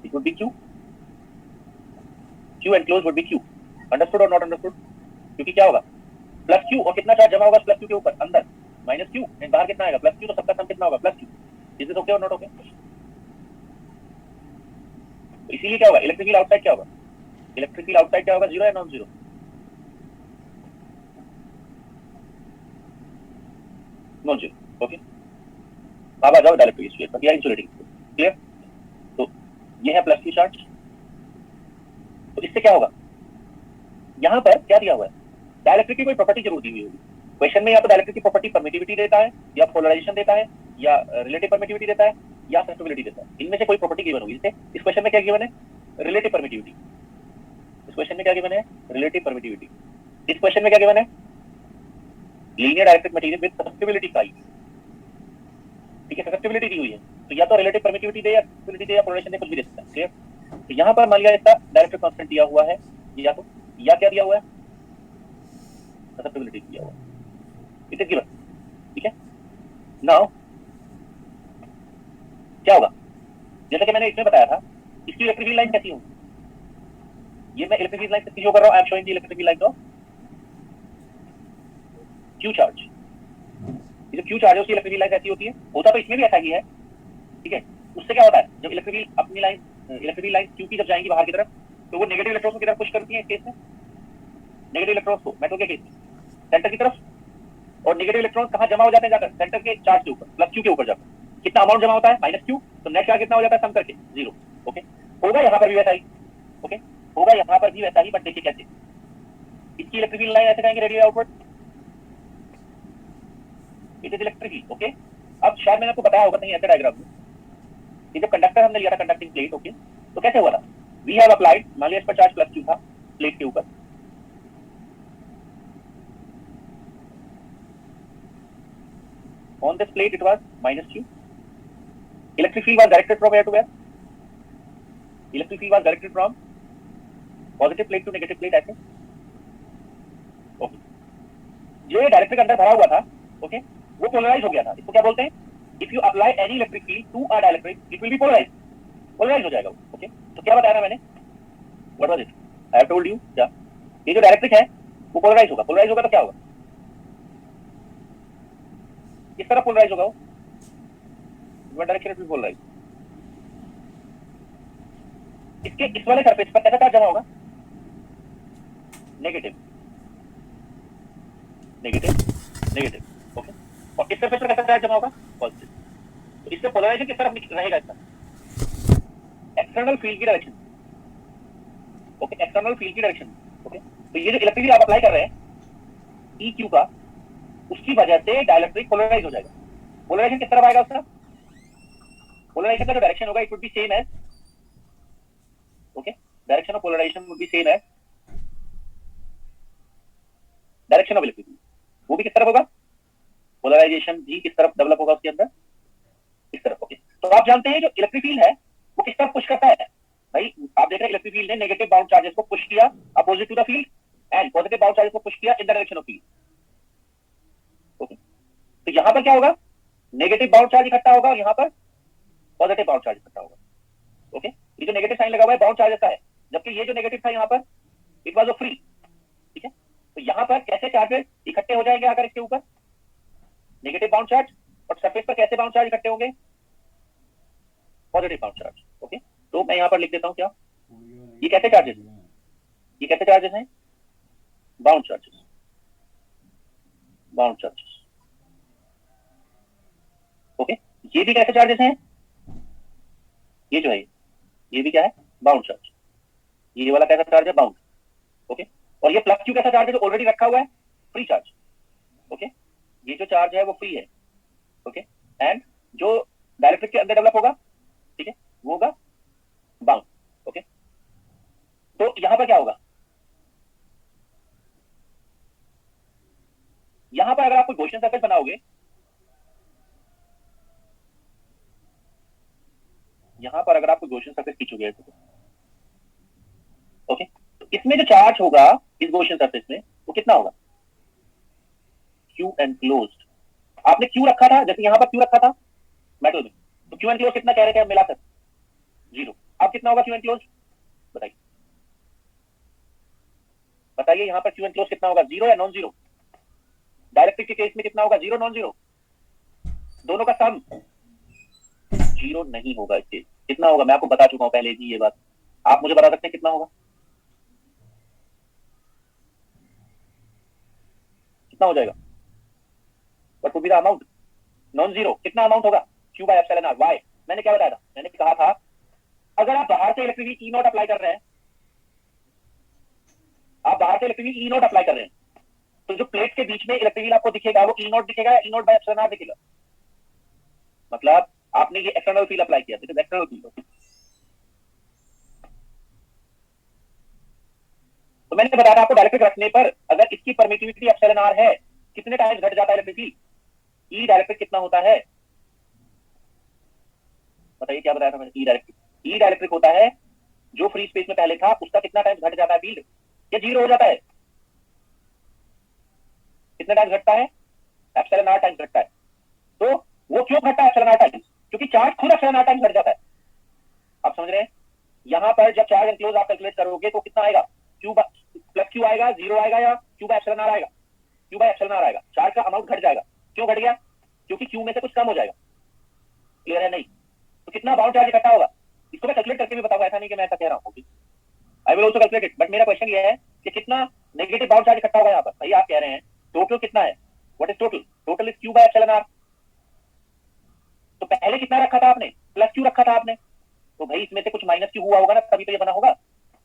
it would be Q enclosed would be Q। Understood और नॉट अंडरस्टूड? क्योंकि क्या होगा? +Q और कितना चार्ज जमा होगा +Q के ऊपर? अंदर -Q, एंड बाहर कितना आएगा? +Q, तो सबका सम कितना होगा? +Q। इज दिस ओके और नॉट ओके? तो इसीलिए क्या होगा? इलेक्ट्रिक फील्ड आउटसाइड क्या होगा? इलेक्ट्रिक फील्ड आउटसाइड क्या होगा? 0 या नॉन 0? नॉन 0। ओके, अब आ जाओ डाइलेक्ट्रिक स्फीयर पर या इंसुलेटिंग स्फीयर। क्लियर? तो ये है +Q चार्ज, तो इससे क्या होगा? यहाँ पर क्या दिया हुआ है? डाइलेक्ट्रिक की कोई प्रॉपर्टी जरूर दी हुई होगी क्वेश्चन में, या तो डाइलेक्ट्रिक की प्रॉपर्टी परमिटिविटी देता है, या पोलराइजेशन देता है, या रिलेटिव परमिटिविटी देता है, या ससेप्टिबिलिटी देता है। इनमें से कोई प्रॉपर्टी गिवन होगी। जैसे इस क्वेश्चन में क्या गिवन है, रिलेटिव परमिटिविटी। इस क्वेश्चन में क्या गिवन है, रिलेटिव परमिटिविटी। इस क्वेश्चन में क्या गिवन है, linear dielectric material with susceptibility phi. ठीक है, ससेप्टिबिलिटी दी हुई है, तो या तो रिलेटिव परमिटिविटी दे या ससेप्टिबिलिटी दे या पोलराइजेशन दे, कुछ भी दे सकता है। क्लियर? तो यहाँ पर मान लिया इसका डाइलेक्ट्रिक कांस्टेंट दिया हुआ है, या तो या क्या दिया हुआ है, ससेप्टिबिलिटी दिया हुआ है। It is given. ठीक है, नाउ क्या होगा, जैसे कि मैंने इसमें बताया था, इसकी इलेक्ट्रिक फील्ड लाइन कैसी होगी। ये मैं इलेक्ट्रिक फील्ड लाइन किसकी शो कर रहा हूं, I am showing the electric field line of Q charge. ये जो क्यू चार्ज है उसकी इलेक्ट्रिक फील्ड लाइन कैसी होती है, होता तो इसमें भी ऐसा ही है। ठीक है, उससे क्या होता है, जब इलेक्ट्रिक फील्ड अपनी line electric field line Q की जब जाएंगी बाहर की तरफ, तो वो नेगेटिव इलेक्ट्रॉन को किधर पुश करती है, इस केस में नेगेटिव इलेक्ट्रॉन को मेटल के केस में सेंटर की तरफ, और नेगेटिव इलेक्ट्रॉन कहां जमा हो जाते हैं, जाकर सेंटर के चार्ज के ऊपर, प्लस क्यू के ऊपर जाकर। कितना अमाउंट जमा होता है, माइनस क्यू, तो नेट चार्ज कितना हो जाता है, सम करके 0। ओके, होगा यहाँ पर भी वैसा ही। ओके, होगा यहाँ पर भी वैसा ही, बट देखिए कैसे। इसकी इलेक्ट्रिक फील्ड लाइन ऐसे जाएंगे radial outward, it is electrically. Okay, अब शायद मैंने आपको बताया होगा कहीं ऐसे डायग्राम में, ये जब कंडक्टर हमने लिया था, कंडक्टिंग प्लेट। ओके, तो कैसे हुआ था, वी हैव अप्लाइड, मान लिया इस पर चार्ज प्लस क्यू था प्लेट के ऊपर, on this plate it was minus q, electric field was directed from where to where, electric field was directed from positive plate to negative plate, ऐसे। Okay, जो ये डायरेक्ट्रिक अंदर भरा हुआ था, ओके, वो पोलराइज हो गया था। इसको क्या बोलते हैं, if you apply any electric field to a dielectric it will be polarize, polarize हो जाएगा। ओके, तो क्या बताया था मैंने, what was it, I have told you, क्या ये जो डायलेक्ट्रिक है वो पोलराइज होगा। पोलराइज होगा तो क्या होगा, किस तरफ पोलराइज होगा, वो one direction it will polarize. इसके इस वाले सरफेस पर कैसा चार्ज जमा होगा, नेगेटिव नेगेटिव नेगेटिव। ओके, और इस सरफेस पर कैसा चार्ज जमा होगा, पॉजिटिव। तो इससे पोलराइजेशन किस तरफ रहेगा, इसका एक्सटर्नल फील्ड की डायरेक्शन। ओके, एक्सटर्नल फील्ड की डायरेक्शन। ओके, तो ये जो इलेक्ट्रिक फील्ड आप अप्लाई कर रहे हैं ई क्यू का, उसकी वजह से डाइलेक्ट्रिक पोलराइज हो जाएगा। पोलराइजेशन किस तरफ आएगा उसका, पोलराइजेशन का जो डायरेक्शन होगा it would be same as, okay, direction of polarization would be same as direction of electric field. वो भी किस तरफ होगा, पोलराइजेशन भी किस तरफ डेवलप होगा उसके अंदर, इस तरफ। ओके, तो आप जानते हैं जो इलेक्ट्रिक फील्ड है वो किस तरफ पुश करता है भाई, आप देख रहे हैं इलेक्ट्रिक फील्ड ने नेगेटिव बाउंड चार्जेस को पुश किया opposite to the field, and positive bound charges को पुश किया in the direction of field. Okay, तो यहां पर क्या होगा, नेगेटिव बाउंड चार्ज इकट्ठा होगा और यहां पर पॉजिटिव बाउंड चार्ज इकट्ठा होगा। ओके, ये जो नेगेटिव साइन लगा हुआ है बाउंड चार्जेस का है, जबकि ये जो नेगेटिव था यहां पर इट वाज अ फ्री। ठीक है, तो यहां पर कैसे चार्जेस इकट्ठे हो जाएंगे अगर इसके ऊपर नेगेटिव बाउंड चार्ज, और सरफेस पर कैसे बाउंड चार्ज इकट्ठे होंगे, पॉजिटिव बाउंड चार्ज। ओके, तो मैं यहां पर लिख देता हूं क्या, ये कैसे चार्जेस, ये कैसे चार्जेस हैं, bound charges, bound charges. Okay, ये भी कैसे चार्जेस हैं, ये जो है ये भी क्या है, बाउंड चार्ज। ये वाला कैसा चार्ज है, बाउंड। ओके, और ये प्लस क्यू कैसा चार्ज है, जो ऑलरेडी रखा हुआ है, फ्री चार्ज। ओके, ये जो चार्ज है वो फ्री है। ओके, एंड जो डाइलेक्ट्रिक के अंदर डेवलप होगा, ठीक है, वो होगा बाउंड। ओके, तो यहां पर क्या होगा, यहां पर अगर आप कोई गॉसियन सर्फेस बनाओगे, यहां पर अगर आप कोई गॉसियन सर्फेस खींचोगे, ओके, तो इसमें जो चार्ज होगा इस गॉसियन सरफेस में वो कितना होगा, क्यू एनक्लोज्ड। आपने क्यू रखा था, जैसे यहां पर क्यू रखा था मेटल में, तो क्यू एनक्लोज कितना कह रहे थे मिलाकर 0। अब कितना होगा क्यू एनक्लोज, बताइए बताइए, यहां पर क्यू एनक्लोज कितना होगा, 0 या नॉन 0। डाइलेक्ट्रिक के केस में कितना होगा, 0 नॉन 0, दोनों का सम 0 नहीं होगा। इसके कितना होगा, मैं आपको बता चुका हूं पहले भी ये बात, आप मुझे बता सकते हैं कितना होगा, कितना हो जाएगा, what would be the amount, non 0 कितना अमाउंट होगा, Q by epsilon R. Why, मैंने क्या बताया था, मैंने कहा था अगर आप बाहर से electric field E not apply कर रहे हैं, आप बाहर से electric field E not apply कर रहे हैं, तो जो प्लेट के बीच में इलेक्ट्रिक फील्ड आपको दिखेगा वो ई नॉट दिखेगा या ई नॉट बाय एप्सिलॉन आर दिखेगा। मतलब आपने ये एक्सटर्नल फील्ड अप्लाई किया, दिस इज एक्सटर्नल फील्ड। तो मैंने बताया था आपको डाइलेक्ट्रिक रखने पर अगर इसकी परमिटिविटी एप्सिलॉन आर है, कितने टाइम्स घट जाता है इलेक्ट्रिसिटी? ई डाइलेक्ट्रिक कितना होता है बताइए, क्या बताया था मैंने? ई डाइलेक्ट्रिक, ई डाइलेक्ट्रिक होता है जो फ्री स्पेस में पहले था उसका कितना टाइम्स घट जाता है फील्ड, या जीरो हो जाता है? कितने टाइम्स घटता है? एप्सिलॉन आर टाइम्स घटता है। तो वो क्यों घटता है एप्सिलॉन आर टाइम्स? क्योंकि चार्ज खुद एप्सिलॉन आर टाइम्स घट जाता है। आप समझ रहे हैं? यहां पर जब चार्ज एनक्लोज आप कैलकुलेट करोगे तो कितना आएगा? क्यू प्लस क्यू आएगा, जीरो आएगा, या क्यू बाय एप्सिलॉन आर आएगा? क्यू बाय एप्सिलॉन आर आएगा। चार्ज का अमाउंट घट जाएगा। क्यों घट गया? क्योंकि क्यू में से कुछ कम हो जाएगा। क्लियर है? नहीं तो कितना बाउंड चार्ज इकट्ठा होगा इसको मैं कैलकुलेट करके भी बताऊंगा, ऐसा नहीं कि मैं ऐसा कह रहा हूँ। I will also calculate it, but मेरा क्वेश्चन ये है कि कितना नेगेटिव बाउंड चार्ज इकट्ठा होगा यहाँ पर। भाई आप कह रहे हैं टोटल कितना है, what is total? Total is Q by epsilon R. तो पहले कितना रखा था आपने? प्लस क्यू रखा था आपने। तो भाई इसमें से कुछ माइनस क्यू हुआ होगा ना, तभी तो ये बना होगा।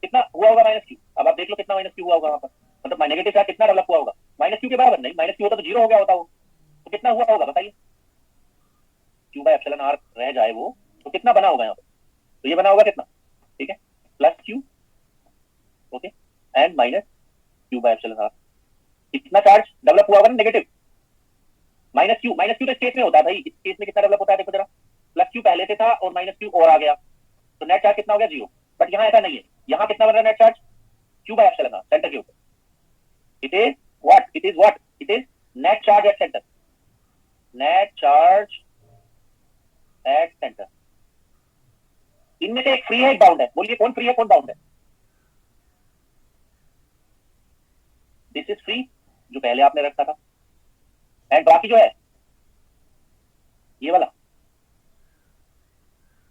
कितना हुआ होगा माइनस क्यू? अब आप देख लो कितना माइनस क्यू हुआ होगा वहां पर, मतलब नेगेटिव चार्ज कितना डेवलप हुआ होगा? माइनस क्यू के बराबर नहीं, माइनस क्यू होता तो जीरो हो गया होता वो। तो कितना हुआ होगा बताइए? क्यू बाय एप्सिलॉन आर रह जाए वो, तो कितना बना होगा यहाँ पर? तो ये बना होगा कितना? ठीक है, plus Q, okay, and minus Q by epsilon R. कितना चार्ज डेवलप हुआ होगा ना नेगेटिव? माइनस क्यू तो स्टेट में होता है भाई, इस केस में कितना डेवलप होता है देखो जरा। प्लस क्यू पहले से था और माइनस क्यू और आ गया, तो नेट चार्ज कितना हो गया? जीरो। बट यहाँ ऐसा नहीं है, यहाँ कितना बन रहा है net charge? Q by epsilon R centre के ऊपर। It is what? It is net charge at centre. Net charge at centre. इनमें से एक फ्री है, एक बाउंड है। बोलिए कौन फ्री है कौन बाउंड है? दिस इज फ्री जो पहले आपने रखा था, एंड बाकी जो है ये वाला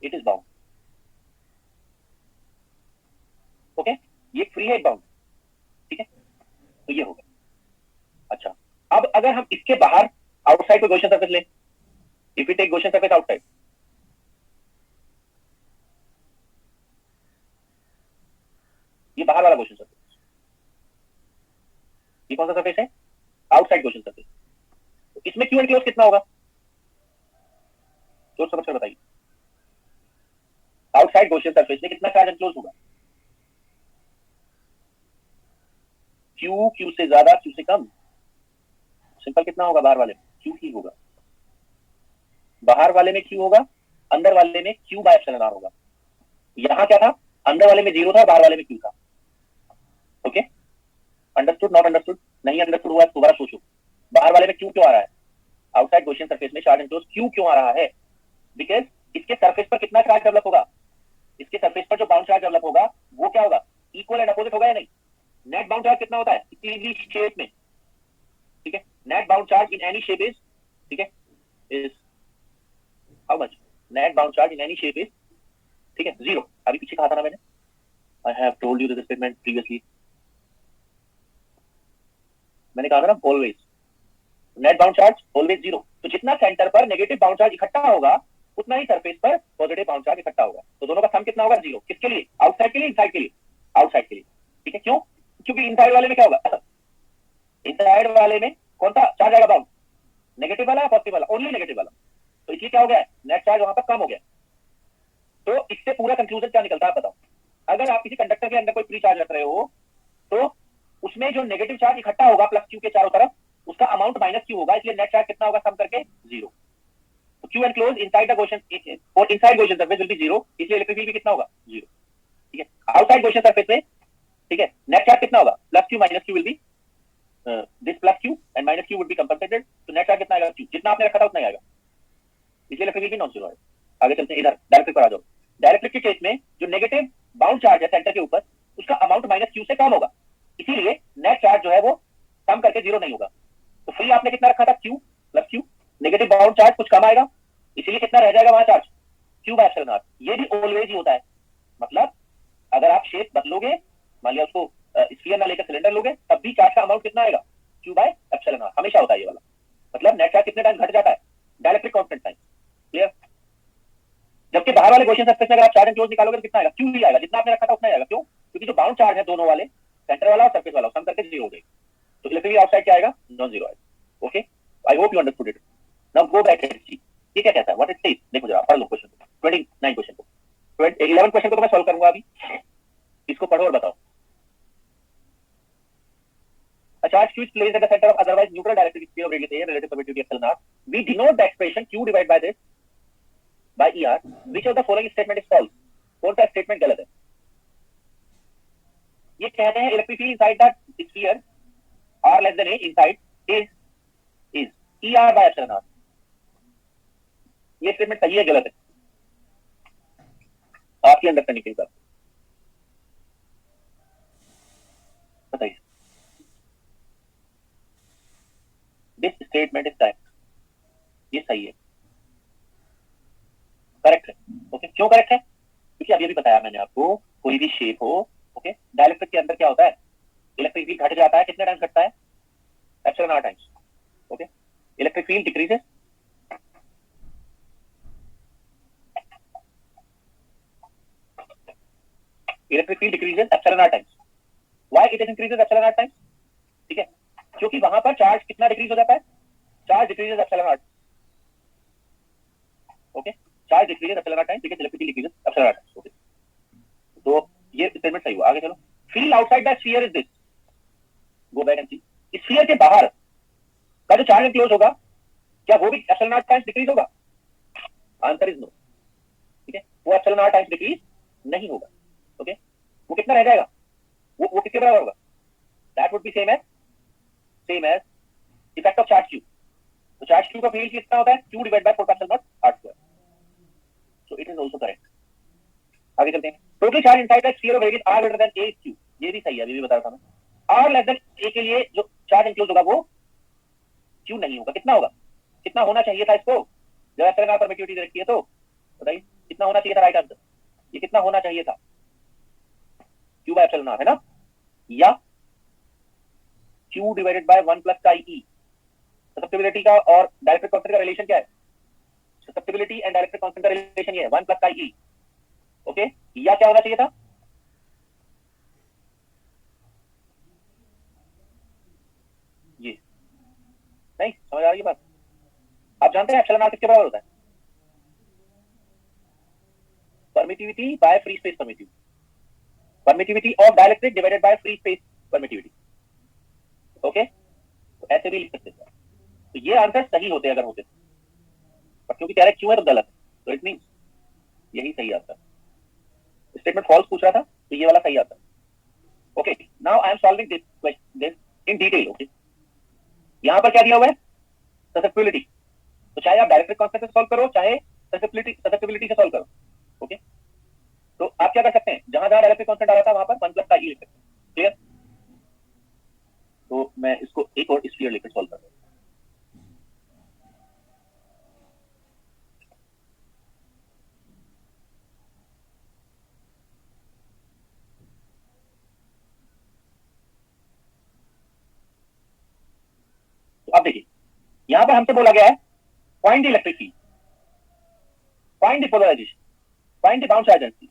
इट इज बाउंड। ओके, ये फ्री है एक बाउंड, ठीक है, तो ये हो गया। अच्छा, अब अगर हम इसके बाहर आउटसाइड को गॉसियन सरफेस ले, if we take Gaussian surface outside, ये बाहर वाला गॉसियन सरफेस, ये कौन सा सरफेस है? Outside Gaussian surface. तो इसमें क्यू एनक्लोज कितना होगा? सोच समझ कर बताइए। आउटसाइड गॉसियन सरफेस में कितना चार्ज एनक्लोज होगा? क्यू, क्यू से ज्यादा, क्यू से कम। सिंपल कितना होगा बाहर वाले में? क्यू ही होगा। बाहर वाले में क्यू होगा, अंदर वाले में क्यू बाय एप्सिलॉन आर होगा। यहां क्या था? अंदर वाले में जीरो था, बाहर वाले में क्यू था। Okay, understood? Not understood? नहीं अंडरस्टूड हुआ दोबारा सोचो। बाहर वाले में क्यू क्यों आ रहा है? आउटसाइड गॉसियन सरफेस में चार्ज एनक्लोज क्यू क्यों आ रहा है? बिकॉज इसके सरफेस पर कितना चार्ज डेवलप होगा? इसके सरफेस पर जो बाउंड चार्ज डेवलप होगा वो क्या होगा? इक्वल एंड अपोजिट होगा या नहीं? नेट बाउंड चार्ज कितना होता है इक्विलिब्रियम शेप में? ठीक है, net bound charge in any shape is, ठीक है, is how much? Net bound charge in any shape is, ठीक है, जीरो। अभी पीछे कहा था ना मैंने, आई have told you this statement previously. मैंने कहा था ना always net bound charge always zero. तो जितना सेंटर पर नेगेटिव बाउंड चार्ज इकट्ठा होगा उतना ही सरफेस पर पॉजिटिव बाउंड चार्ज इकट्ठा होगा। तो दोनों का सम कितना होगा? जीरो। किसके लिए? आउटसाइड के लिए, इनसाइड के लिए? आउटसाइड के लिए, ठीक है। क्यों? क्योंकि इनसाइड वाले में क्या होगा? इनसाइड वाले में कौन सा चार्ज आएगा बाउंड? नेगेटिव वाला या पॉजिटिव वाला? ओनली नेगेटिव वाला। तो इसलिए क्या हो गया? नेट चार्ज वहां पर कम हो गया। तो इससे पूरा कंक्लूजन क्या निकलता है बताओ? अगर आप किसी कंडक्टर के अंदर कोई फ्री चार्ज रख रहे हो तो उसमें जो नेगेटिव चार्ज इकट्ठा होगा प्लस क्यू के चारों तरफ, उसका अमाउंट माइनस क्यू होगा, इसलिए नेट चार्ज कितना होगा सम करके? जीरो। तो q enclose inside the Gaussian और inside Gaussian surface will be zero, इसलिए इलेक्ट्रिक फील्ड भी कितना होगा? जीरो। ठीक है, आउटसाइड गॉसियन सरफेस में, ठीक है, नेट चार्ज कितना होगा? Plus Q minus Q will be this plus Q and minus Q would be compensated. तो नेट चार्ज कितना आएगा? क्यू। जितना आपने रखा था उतना ही आएगा, इसलिए इलेक्ट्रिक फील्ड भी नॉन जीरो है। आगे चलते हैं, इधर डायरेक्ट्रिक पर आ जाओ। डायरेक्ट्रिक के केस में जो नेगेटिव बाउंड चार्ज है सेंटर के ऊपर उसका अमाउंट माइनस क्यू से कम होगा, इसीलिए नेट चार्ज जो है वो कम करके जीरो नहीं होगा। तो फ्री आपने कितना रखा था? Q plus Q. Negative bound charge कुछ कम आएगा, इसीलिए कितना रह जाएगा वहां charge? Q by epsilon R. ये भी ऑलवेज ही होता है, मतलब अगर आप शेप बदलोगे, मान लिया उसको स्फीयर ना लेकर सिलेंडर लोगे, तब भी चार्ज का अमाउंट कितना आएगा? Q by epsilon R. हमेशा होता है ये वाला, मतलब नेट चार्ज कितने टाइम घट जाता है? डायरेक्ट्रिक कांस्टेंट टाइम। क्लियर? जबकि बाहर वाले गॉसियन सरफेस में अगर आप चार्ज एनक्लोज निकालोगे तो कितना आएगा? क्यू ही आएगा, जितना आपने रखा था उतना आएगा। क्यों? क्योंकि जो बाउंड चार्ज है दोनों वाले, सेंटर वाला और सरफेस वाला, सम करके जीरो हो जाएगा। तो इलेक्ट्रिक आउटसाइड क्या आएगा? नॉन जीरो आएगा। Okay, I hope you understood it. Now go back and see. ये क्या कहता है, व्हाट इट सेज, देखो जरा पढ़ लो क्वेश्चन को, 29 क्वेश्चन को, 11 क्वेश्चन को तो मैं सॉल्व करूंगा अभी, इसको पढ़ो और बताओ। A charge q is placed at the center of otherwise neutral dielectric sphere of radius a relative permittivity epsilon r. We denote the expression q divided by this by er. Which of the following statement is false? कौन सा statement गलत है? ये कहते हैं electric field inside the sphere r less than a inside is er by epsilon r. ये statement सही है गलत है आपकी अंडरस्टैंडिंग के हिसाब से बताइए। दिस स्टेटमेंट इज करेक्ट, ये सही है, करेक्ट है। ओके क्यों करेक्ट है? क्योंकि अभी बताया मैंने आपको, कोई भी शेप हो, ओके, डाइलेक्ट्रिक के अंदर क्या होता है, इलेक्ट्रिक फील्ड घट जाता है, कितने टाइम्स घटता है, epsilon R times. Okay, electric field decreases, electric field decreases epsilon R times. Why it is increases epsilon R times? ठीक है, क्योंकि वहां पर चार्ज कितना डिक्रीज हो जाता है, charge decreases epsilon R. Okay, charge decreases epsilon R times, ठीक है, electric field decreases epsilon R times. Okay, तो ये स्टेटमेंट सही हुआ। आगे चलो, field outside the sphere is this, go back and see, sphere के बाहर का जो चार्ज एनक्लोज होगा, क्या वो भी एप्सिलॉन आर टाइम्स डिक्रीज होगा? Answer is no. ठीक है, वो एप्सिलॉन आर टाइम्स डिक्रीज नहीं होगा। ओके, वो कितना रह जाएगा, वो किसके बराबर होगा, that would be same as effect of charge Q. तो चार्ज क्यू का फील्ड कितना होता है, q divide by 4 pi epsilon naught r square. So it is also correct. आगे चलते हैं, total charge inside the sphere of radius r greater than a is q, ये भी सही है, अभी भी बता रहा था मैं। r लेस देन a के लिए जो चार्ज इंक्लोज होगा वो q नहीं होगा, कितना होगा, कितना होना चाहिए था इसको, जब एप्सिलॉन आर परमिटिविटी रखी है तो बताइए कितना होना चाहिए था, राइट आंसर, ये कितना होना चाहिए था, q बाय एप्सिलॉन आर है ना, या q divided bye 1 plus chi e। Susceptibility का और डाइलेक्ट्रिक कांस्टेंट का रिलेशन क्या है, ससेप्टिबिलिटी एंड डाइलेक्ट्रिक कांस्टेंट का रिलेशन ये है 1 प्लस chi e। ओके, या क्या होना चाहिए था, ये नहीं समझ आ रही है बात? आप जानते हैं एप्सिलॉन आर किसके बराबर होता है, permittivity by free space permittivity, permittivity of dielectric divided by free space permittivity. Okay, तो ऐसे भी लिख सकते हैं, तो ये आंसर सही होते अगर होते, पर क्योंकि कह रहे क्यों है तो गलत, तो इट मींस यही सही आंसर। स्टेटमेंट फॉल्स पूछ रहा था, तो ये वाला सही answer. Okay, now I am solving this in detail. Okay, यहां पर क्या दिया हुआ है, ससेप्टिबिलिटी, तो चाहे आप डाइलेक्ट्रिक कांस्टेंट से सॉल्व करो, चाहे ससेप्टिबिलिटी से सॉल्व करो। ओके, तो आप क्या कर सकते हैं, जहां जहां डाइलेक्ट्रिक कांस्टेंट आ रहा था वहां पर 1 प्लस chi लिख सकते हैं। क्लियर? तो मैं इसको एक और स्फीयर लेकर सॉल्व कर रहा हूं। तो अब देखिए, यहां पर हमसे बोला गया है find the electric field, find the polarisation, find the bound charge density,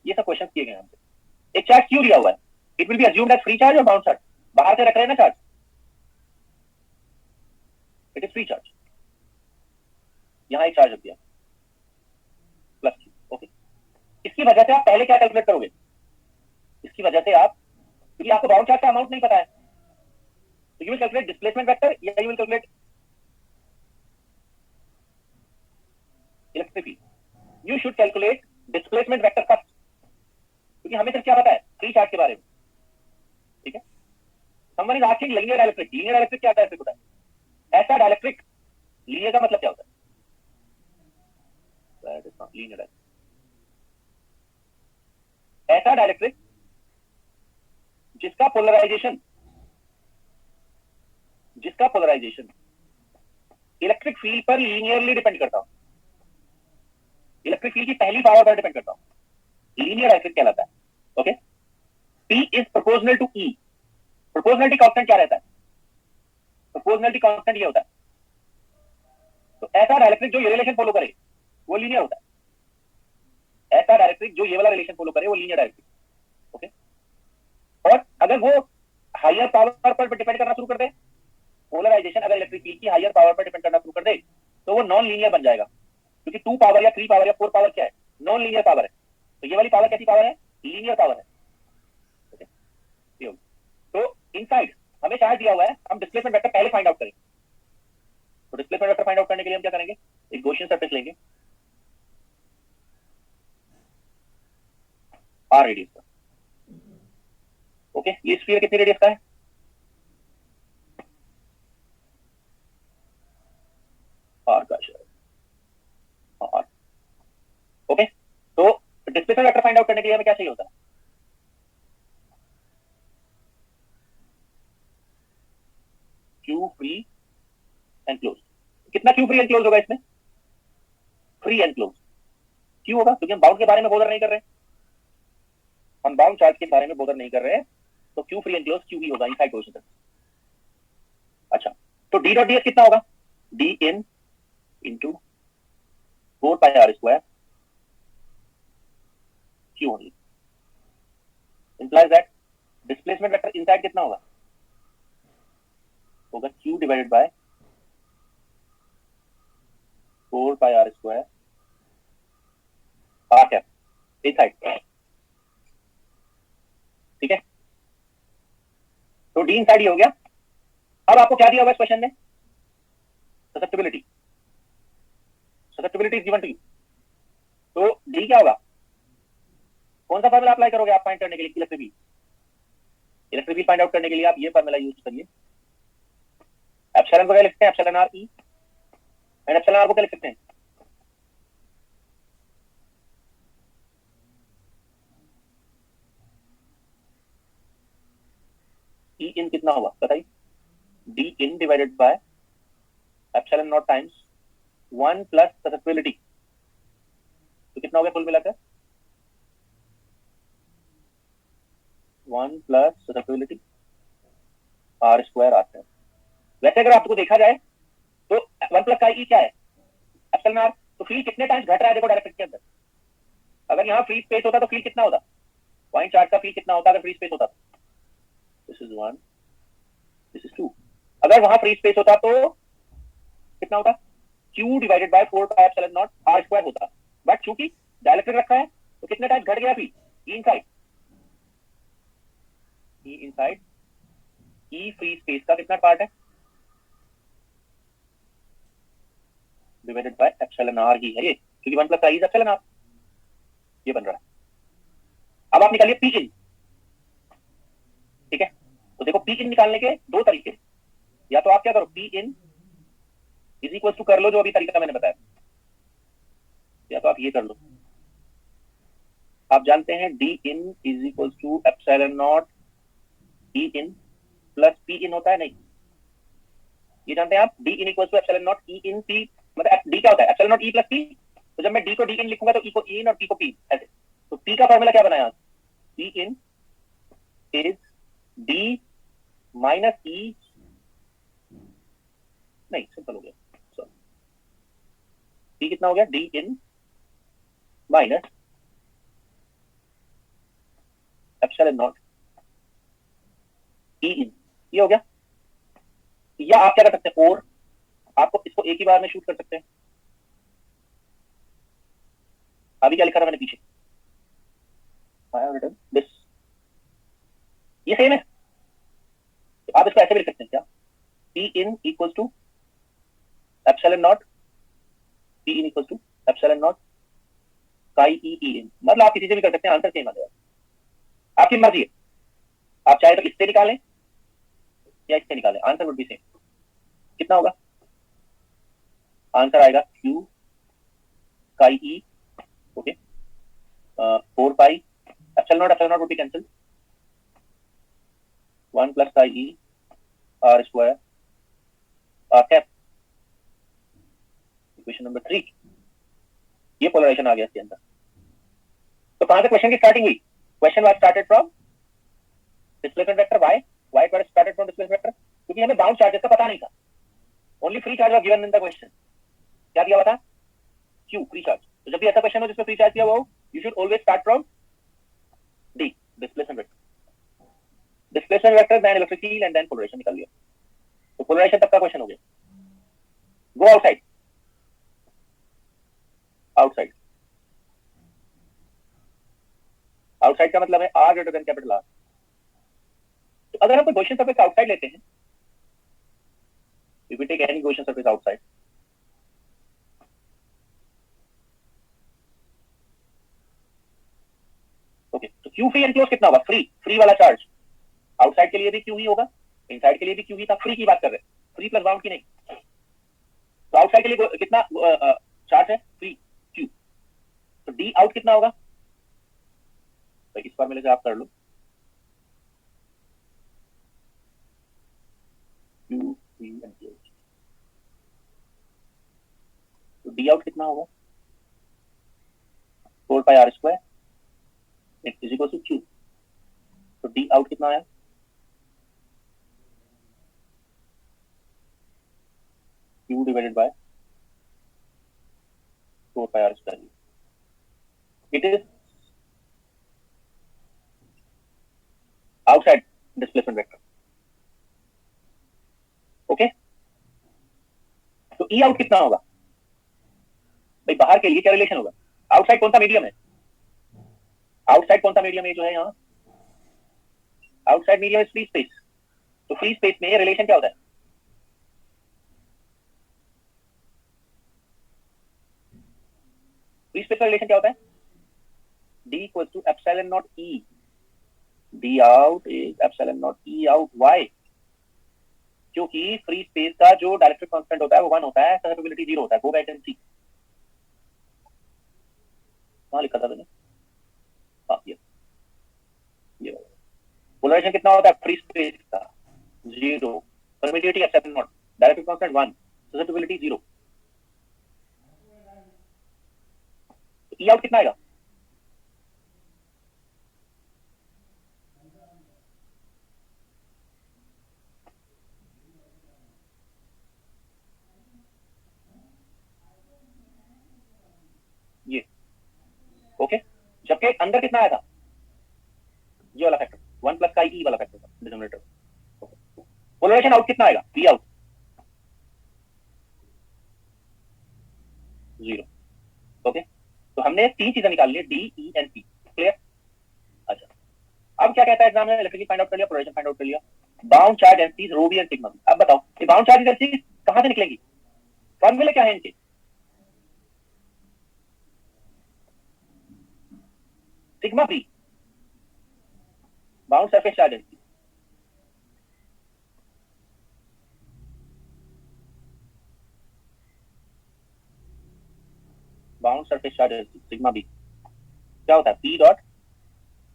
ये सब क्वेश्चन किए गए हमसे। एक चार्ज क्यू दिया हुआ है, it will be assumed as free charge और बाउंड चार्ज, बाहर से रख रहे हैं ना charge, it is free charge, यहां एक चार्ज रख दिया प्लस क्यू। ओके, इसकी वजह से आप पहले क्या कैलकुलेट करोगे, इसकी वजह से आप, क्योंकि आपको बाउंड चार्ज का अमाउंट नहीं पता है, तो you will calculate displacement vector या you will calculate electric field. You should calculate displacement vector first, क्योंकि हमें सिर्फ क्या पता है, फ्री चार्ज के बारे में। ठीक है, someone is asking linear dielectric, linear dielectric क्या होता है, ऐसा डाइलेक्ट्रिक, लीनियर का मतलब क्या होता है, लीनियर डाइलेक्ट्रिक, ऐसा डाइलेक्ट्रिक जिसका पोलराइजेशन इलेक्ट्रिक फील्ड पर लीनियरली डिपेंड करता हो, इलेक्ट्रिक फील्ड की पहली पावर पर डिपेंड करता हो, लीनियर डाइलेक्ट्रिक कहलाता है। Okay, P is proportional to E। Proportionality constant क्या रहता है, प्रोपोर्शनलिटी कांस्टेंट ये होता है, तो ऐसा डाइलेक्ट्रिक जो ये रिलेशन फॉलो करे वो लीनियर होता है, ऐसा डाइलेक्ट्रिक जो ये वाला रिलेशन फॉलो करे वो लीनियर डाइलेक्ट्रिक। ओके, और अगर वो हायर पावर पर डिपेंड करना शुरू कर दे, पोलराइजेशन अगर इलेक्ट्रिक फील्ड की हायर पावर पर डिपेंड करना शुरू कर दे, तो वो नॉन लीनियर बन जाएगा, इसकी 2 पावर या 3 पावर या 4 पावर क्या है, नॉन लीनियर पावर है। तो ये वाली पावर कैसी पावर है, लीनियर पावर है। तो इनसाइड हमें चार्ज दिया हुआ है, हम डिस्प्लेसमेंट वेक्टर पहले फाइंड आउट करेंगे। तो डिस्प्लेसमेंट वेक्टर फाइंड आउट करने के लिए हम क्या करेंगे, एक गॉसियन सरफेस लेंगे r रेडियस का। ओके, ये स्फीयर कितनी रेडियस का है, r का r। ओके, तो डिस्प्लेसमेंट वेक्टर फाइंड आउट करने के लिए हमें क्या चाहिए होता है, q फ्री एंड क्लोज। कितना q फ्री एंड क्लोज होगा इसमें, फ्री एंड क्लोज क्यों होगा, क्योंकि हम बाउंड के बारे में बोदर नहीं कर रहे, हम बाउंड चार्ज के बारे में बोदर नहीं कर रहे, तो q free and close q ही होगा इनसाइड गॉसियन। अच्छा, तो d डॉट ds कितना होगा, d in into 4 pi r square q only implies that displacement vector inside कितना होगा, होगा q divided by 4 pi r square r cap inside। ठीक है, तो d inside ये हो गया। अब आपको क्या दिया हुआ इस क्वेश्चन में, susceptibility, susceptibility is given to you. तो d क्या होगा, कौन सा फार्मूला अप्लाई करोगे आप फाइंड करने के लिए electric field, electric field find out करने के लिए आप ये फार्मूला यूज करिए। एप्सिलॉन को क्या लिखते हैं, epsilon r e, and epsilon r को क्या लिख सकते हैं, e in कितना होगा बताइए, d in divided by epsilon not times 1 plus susceptibility. तो कितना हो गया कुल मिलाकर, 1 plus susceptibility r square r। वैसे अगर आपको देखा जाए तो 1 प्लस का ई क्या है, एप्सिलॉन r। तो फील्ड कितने टाइम्स घट रहा है देखो डायरेक्ट्रिक के अंदर, अगर यहाँ फ्री स्पेस होता तो फील्ड कितना होता, पॉइंट चार्ज का फील्ड कितना होता अगर फ्री स्पेस होता, दिस इज 1 दिस इज 2। अगर वहां फ्री स्पेस होता तो कितना होता, q divided by 4 pi epsilon naught r square होता। बट चूंकि डायरेक्ट्रिक रखा है तो कितने टाइम्स घट गया field, e inside, e inside, e free space का कितना पार्ट है, डिवाइडेड बाय एप्सिलॉन r ही है ये, क्योंकि 1 प्लस का ई एप्सिलॉन r ये बन रहा है। अब आप निकालिए पी इन, ठीक है। तो देखो पी इन निकालने के दो तरीके, या तो आप क्या करो P in is equal to कर लो जो अभी तरीका मैंने बताया, या तो आप ये कर लो, आप जानते हैं D in is equal to epsilon naught E in plus P in होता है, नहीं ये जानते हैं आप, D in equal to epsilon naught E in P, मतलब डी क्या होता है epsilon naught E plus P. तो जब मैं डी को डी इन लिखूंगा तो ई को ई इन और पी को पी ऐसे। तो पी का फॉर्मूला क्या बनाया, P in is D minus E, नहीं सिंपल हो गया, सॉरी पी कितना हो गया, D in minus epsilon naught E in, ये हो गया। या आप क्या कर सकते हैं, और आपको इसको एक ही बार में शूट कर सकते हैं। अभी क्या लिखा था मैंने पीछे, दिस, ये सेम है, तो आप इसको ऐसे भी लिख सकते हैं क्या, P in equal to epsilon naught, P in equal to epsilon naught chi E ई इन, मतलब आप किसी से भी कर सकते हैं, आंसर सेम आ जाएगा, आपकी मर्जी है। आप चाहे तो इससे निकालें या इससे निकालें, आंसर वुड बी सेम। कितना होगा, आंसर आएगा Q chi E, okay 4 pi epsilon naught would be cancel, 1 plus chi E R square R cap. Equation number 3, ये पोलराइजेशन आ गया इसके अंदर। तो कहां से क्वेश्चन की स्टार्टिंग हुई, question was started from displacement vector y, y was started from displacement vector, क्योंकि हमें बाउंड चार्जेस का पता नहीं था, only free charge was given in the question. क्या दिया हुआ था, q फ्री चार्ज। तो जब भी ऐसा क्वेश्चन हो जिसमें फ्री चार्ज दिया हुआ हो, you should always start from d displacement vector, displacement vector then electric field and then polarisation निकाल लिया। तो पोलराइजेशन तक का क्वेश्चन हो गया। Go outside, outside. आउटसाइड का मतलब है R greater than capital R. तो अगर हम कोई गॉसियन सरफेस आउटसाइड लेते हैं, if we take any Gaussian surface outside, okay, तो क्यू फ्री एनक्लोज कितना होगा? फ्री, फ्री वाला चार्ज आउटसाइड के लिए भी क्यू ही होगा, इनसाइड के लिए भी क्यू ही था। फ्री की बात कर रहे हैं, फ्री प्लस बाउंड की नहीं। तो आउटसाइड के लिए कितना चार्ज है? Free, Q. तो डी आउट कितना होगा? तो इस फॉर्मूले से आप कर लो, क्यू फ्री एनक्लोज। तो डी आउट कितना होगा? 4 pi R square is equal to Q. तो डी आउट कितना आया? Q divided by 4 pi R square. It is outside displacement vector. Okay, तो ई आउट कितना होगा? भाई बाहर के लिए क्या रिलेशन होगा? आउटसाइड कौन सा मीडियम है? आउटसाइड कौन सा मीडियम है जो है यहाँ? Outside medium is free space. तो फ्री स्पेस में ये रिलेशन क्या होता है? फ्री स्पेस का रिलेशन क्या होता है? D equal to epsilon naught E. D out is epsilon naught E out. Why? क्योंकि फ्री स्पेस का जो डायरेक्ट्रिक कांस्टेंट होता है वो 1 होता है, ससेप्टिबिलिटी 0 होता है। गो बैक एंड सी, कहां लिखा था मैंने? हाँ, ये पोलराइजेशन कितना होता है फ्री स्पेस का? 0, permittivity epsilon not, डायरेक्ट्रिक constant 1, susceptibility 0। तो ई आउट कितना आएगा? ये ओके। जबकि अंदर कितना आया था? ये वाला फैक्टर 1 प्लस का ई वाला फैक्टर था डिनोमिनेटर। पोलराइजेशन आउट कितना आएगा? We out 0। ओके, तो हमने 3 चीजें निकाल ली, D E and P. Clear? अच्छा, अब क्या कहता है एग्जाम में? इलेक्ट्रिकली फाइंड आउट कर लिया, पोलराइजेशन फाइंड आउट कर लिया, bound charge densities rho B and sigma B. अब बताओ ये बाउंड चार्ज डेंसिटीज कहां से निकलेंगी? फॉर्मूले क्या है इनके? Sigma B, bound surface charge density. Bound surface charge density sigma B क्या होता है? पी डॉट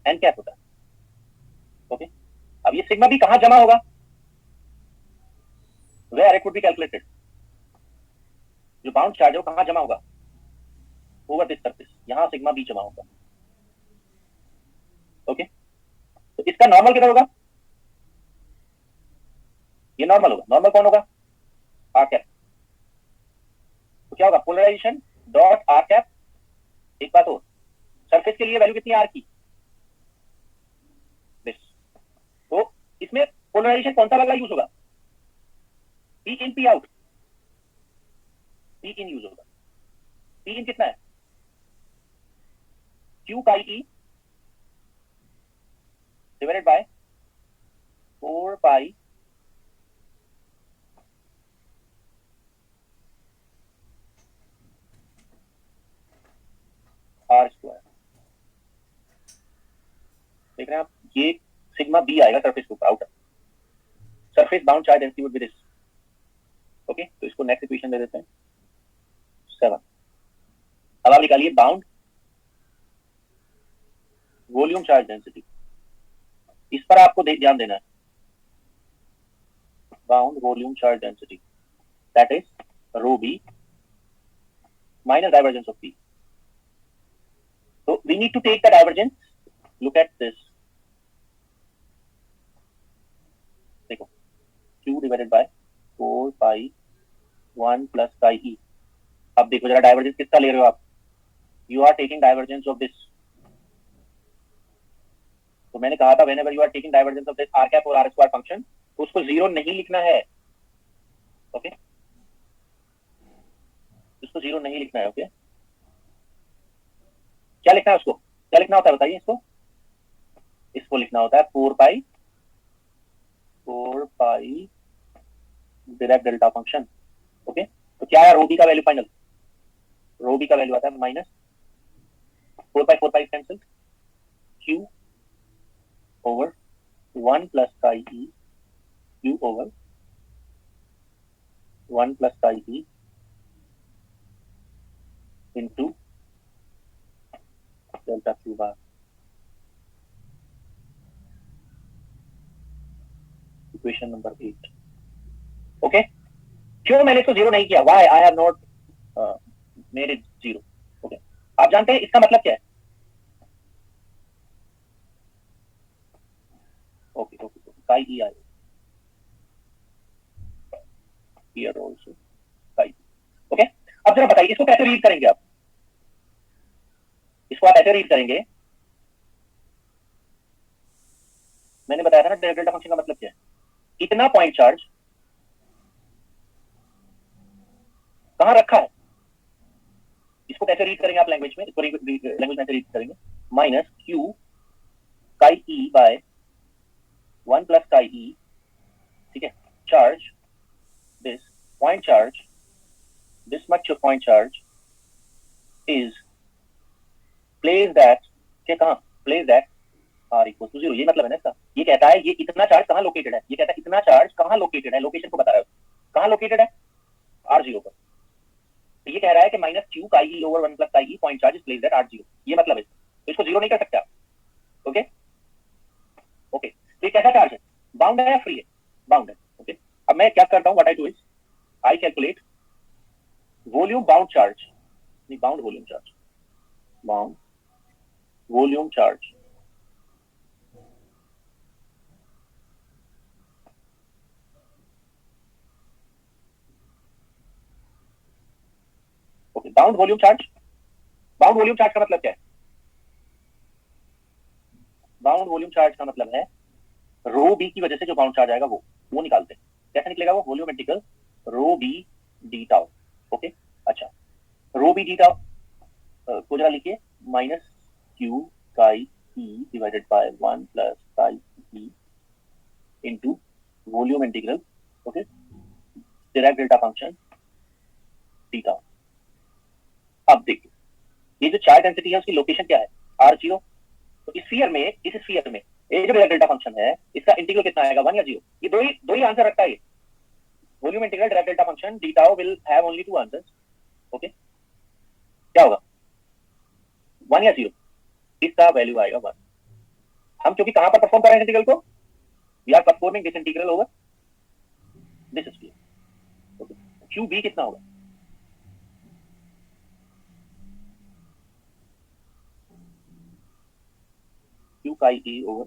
एन कैप होता है। ओके, अब ये सिग्मा बी कहां जमा होगा? Where it would be calculated. जो बाउंड चार्ज है वो कहां जमा होगा? ओवर दिस सरफेस, यहां सिग्मा बी जमा होगा। ओके, तो इसका नॉर्मल किधर होगा? ये नॉर्मल होगा। नॉर्मल कौन होगा? R cap. तो क्या होगा? Polarisation dot R cap. एक बात और, सरफेस के लिए वैल्यू कितनी है आर की? दिस। तो इसमें पोलराइजेशन कौन सा वाला यूज होगा? P in P out. P in use होगा। पी इन कितना है? क्यू का E divided by 4 pi R square. देख रहे हैं आप? ये सिग्मा बी आएगा सरफेस के ऊपर, outer surface bound charge density would be this. Okay, तो इसको नेक्स्ट इक्वेशन दे देते हैं 7। अब आप निकालिए बाउंड वॉल्यूम चार्ज डेंसिटी। इस पर आपको ध्यान देना है। Bound volume charge density that is rho B minus divergence of P. So we need to take the divergence. Look at this. देखो, Q divided by 4 pi 1 plus chi e। अब देखो जरा डाइवर्जेंस किसका ले रहे हो आप? You are taking divergence of this। तो मैंने कहा था whenever you are taking divergence of this r cap और r square function, तो उसको 0 नहीं लिखना है। ओके, उसको 0 नहीं लिखना है। ओके, क्या लिखना है उसको, क्या लिखना होता है बताइए इसको लिखना होता है 4 पाई डायरेक्ट डेल्टा फंक्शन। ओके, तो क्या है रो बी का वैल्यू फाइनल, रो बी का वैल्यू आता है minus 4 pi cancel Q over 1 + e Q over 1 + e into delta Q bar. Equation number 8। Okay, क्यों मैंने इसको जीरो नहीं किया, why I have not made it zero. Okay, आप जानते हैं इसका मतलब क्या है। ओके ओके, काई ई आई हियर आल्सो काई। ओके, अब जरा बताइए इसको कैसे रीड करेंगे आप, इसको आप ऐसे रीड करेंगे, मैंने बताया था ना डायरेक्ट डेल्टा फंक्शन का मतलब क्या है, इतना पॉइंट चार्ज कहां रखा है, इसको कैसे रीड करेंगे आप लैंग्वेज में, इसको लैंग्वेज में रीड करेंगे minus Q chi E by 1 + e, ठीक है, charge this point charge, this much of point charge is placed at, क्या कहां, placed at r equals to 0। ये मतलब है ना इसका, ये कहता है ये इतना चार्ज कहां लोकेटेड है, ये कहता है इतना चार्ज कहां लोकेटेड है, लोकेशन को बता रहा है, कहां लोकेटेड है r0 पर। तो ये कह रहा है कि minus Q chi E over 1 + e point charge is placed at r0, ये मतलब है, तो इसको जीरो नहीं कर सकते आप। ओके ओके, तो ये कैसा चार्ज है, बाउंड है या फ्री है, बाउंड है। ओके, अब मैं क्या करता हूं, what I do is I calculate volume bound charge, नहीं bound volume charge, bound volume charge. Okay, bound volume charge, bound volume charge का मतलब क्या है, बाउंड वॉल्यूम चार्ज का मतलब है रो बी की वजह से जो बाउंड चार्ज आएगा वो निकालते हैं, कैसे निकलेगा वो, वॉल्यूम इंटीग्रल रो बी डी टाउ। ओके, अच्छा, रो बी डी टाउ को जरा लिखिए माइनस क्यू काई ई divided bye 1 + chi E into volume integral, okay, direct delta function D tau. अब देखिए ये जो चार्ज डेंसिटी है उसकी लोकेशन क्या है, r0। तो इस स्फीयर में, इस स्फीयर में ये जो डायरेक्ट डेल्टा फंक्शन है इसका इंटीग्रल कितना आएगा, 1 या 0, ये दो ही आंसर रखता है ये, volume integral direct delta function D tau will have only 2 answers. Okay, क्या होगा 1 या 0, इसका वैल्यू आएगा 1। हम क्योंकि कहां पर परफॉर्म कर रहे हैं इंटीग्रल को, we are performing this integral over this sphere. Okay, Q B कितना होगा, क्यू काई ई ओवर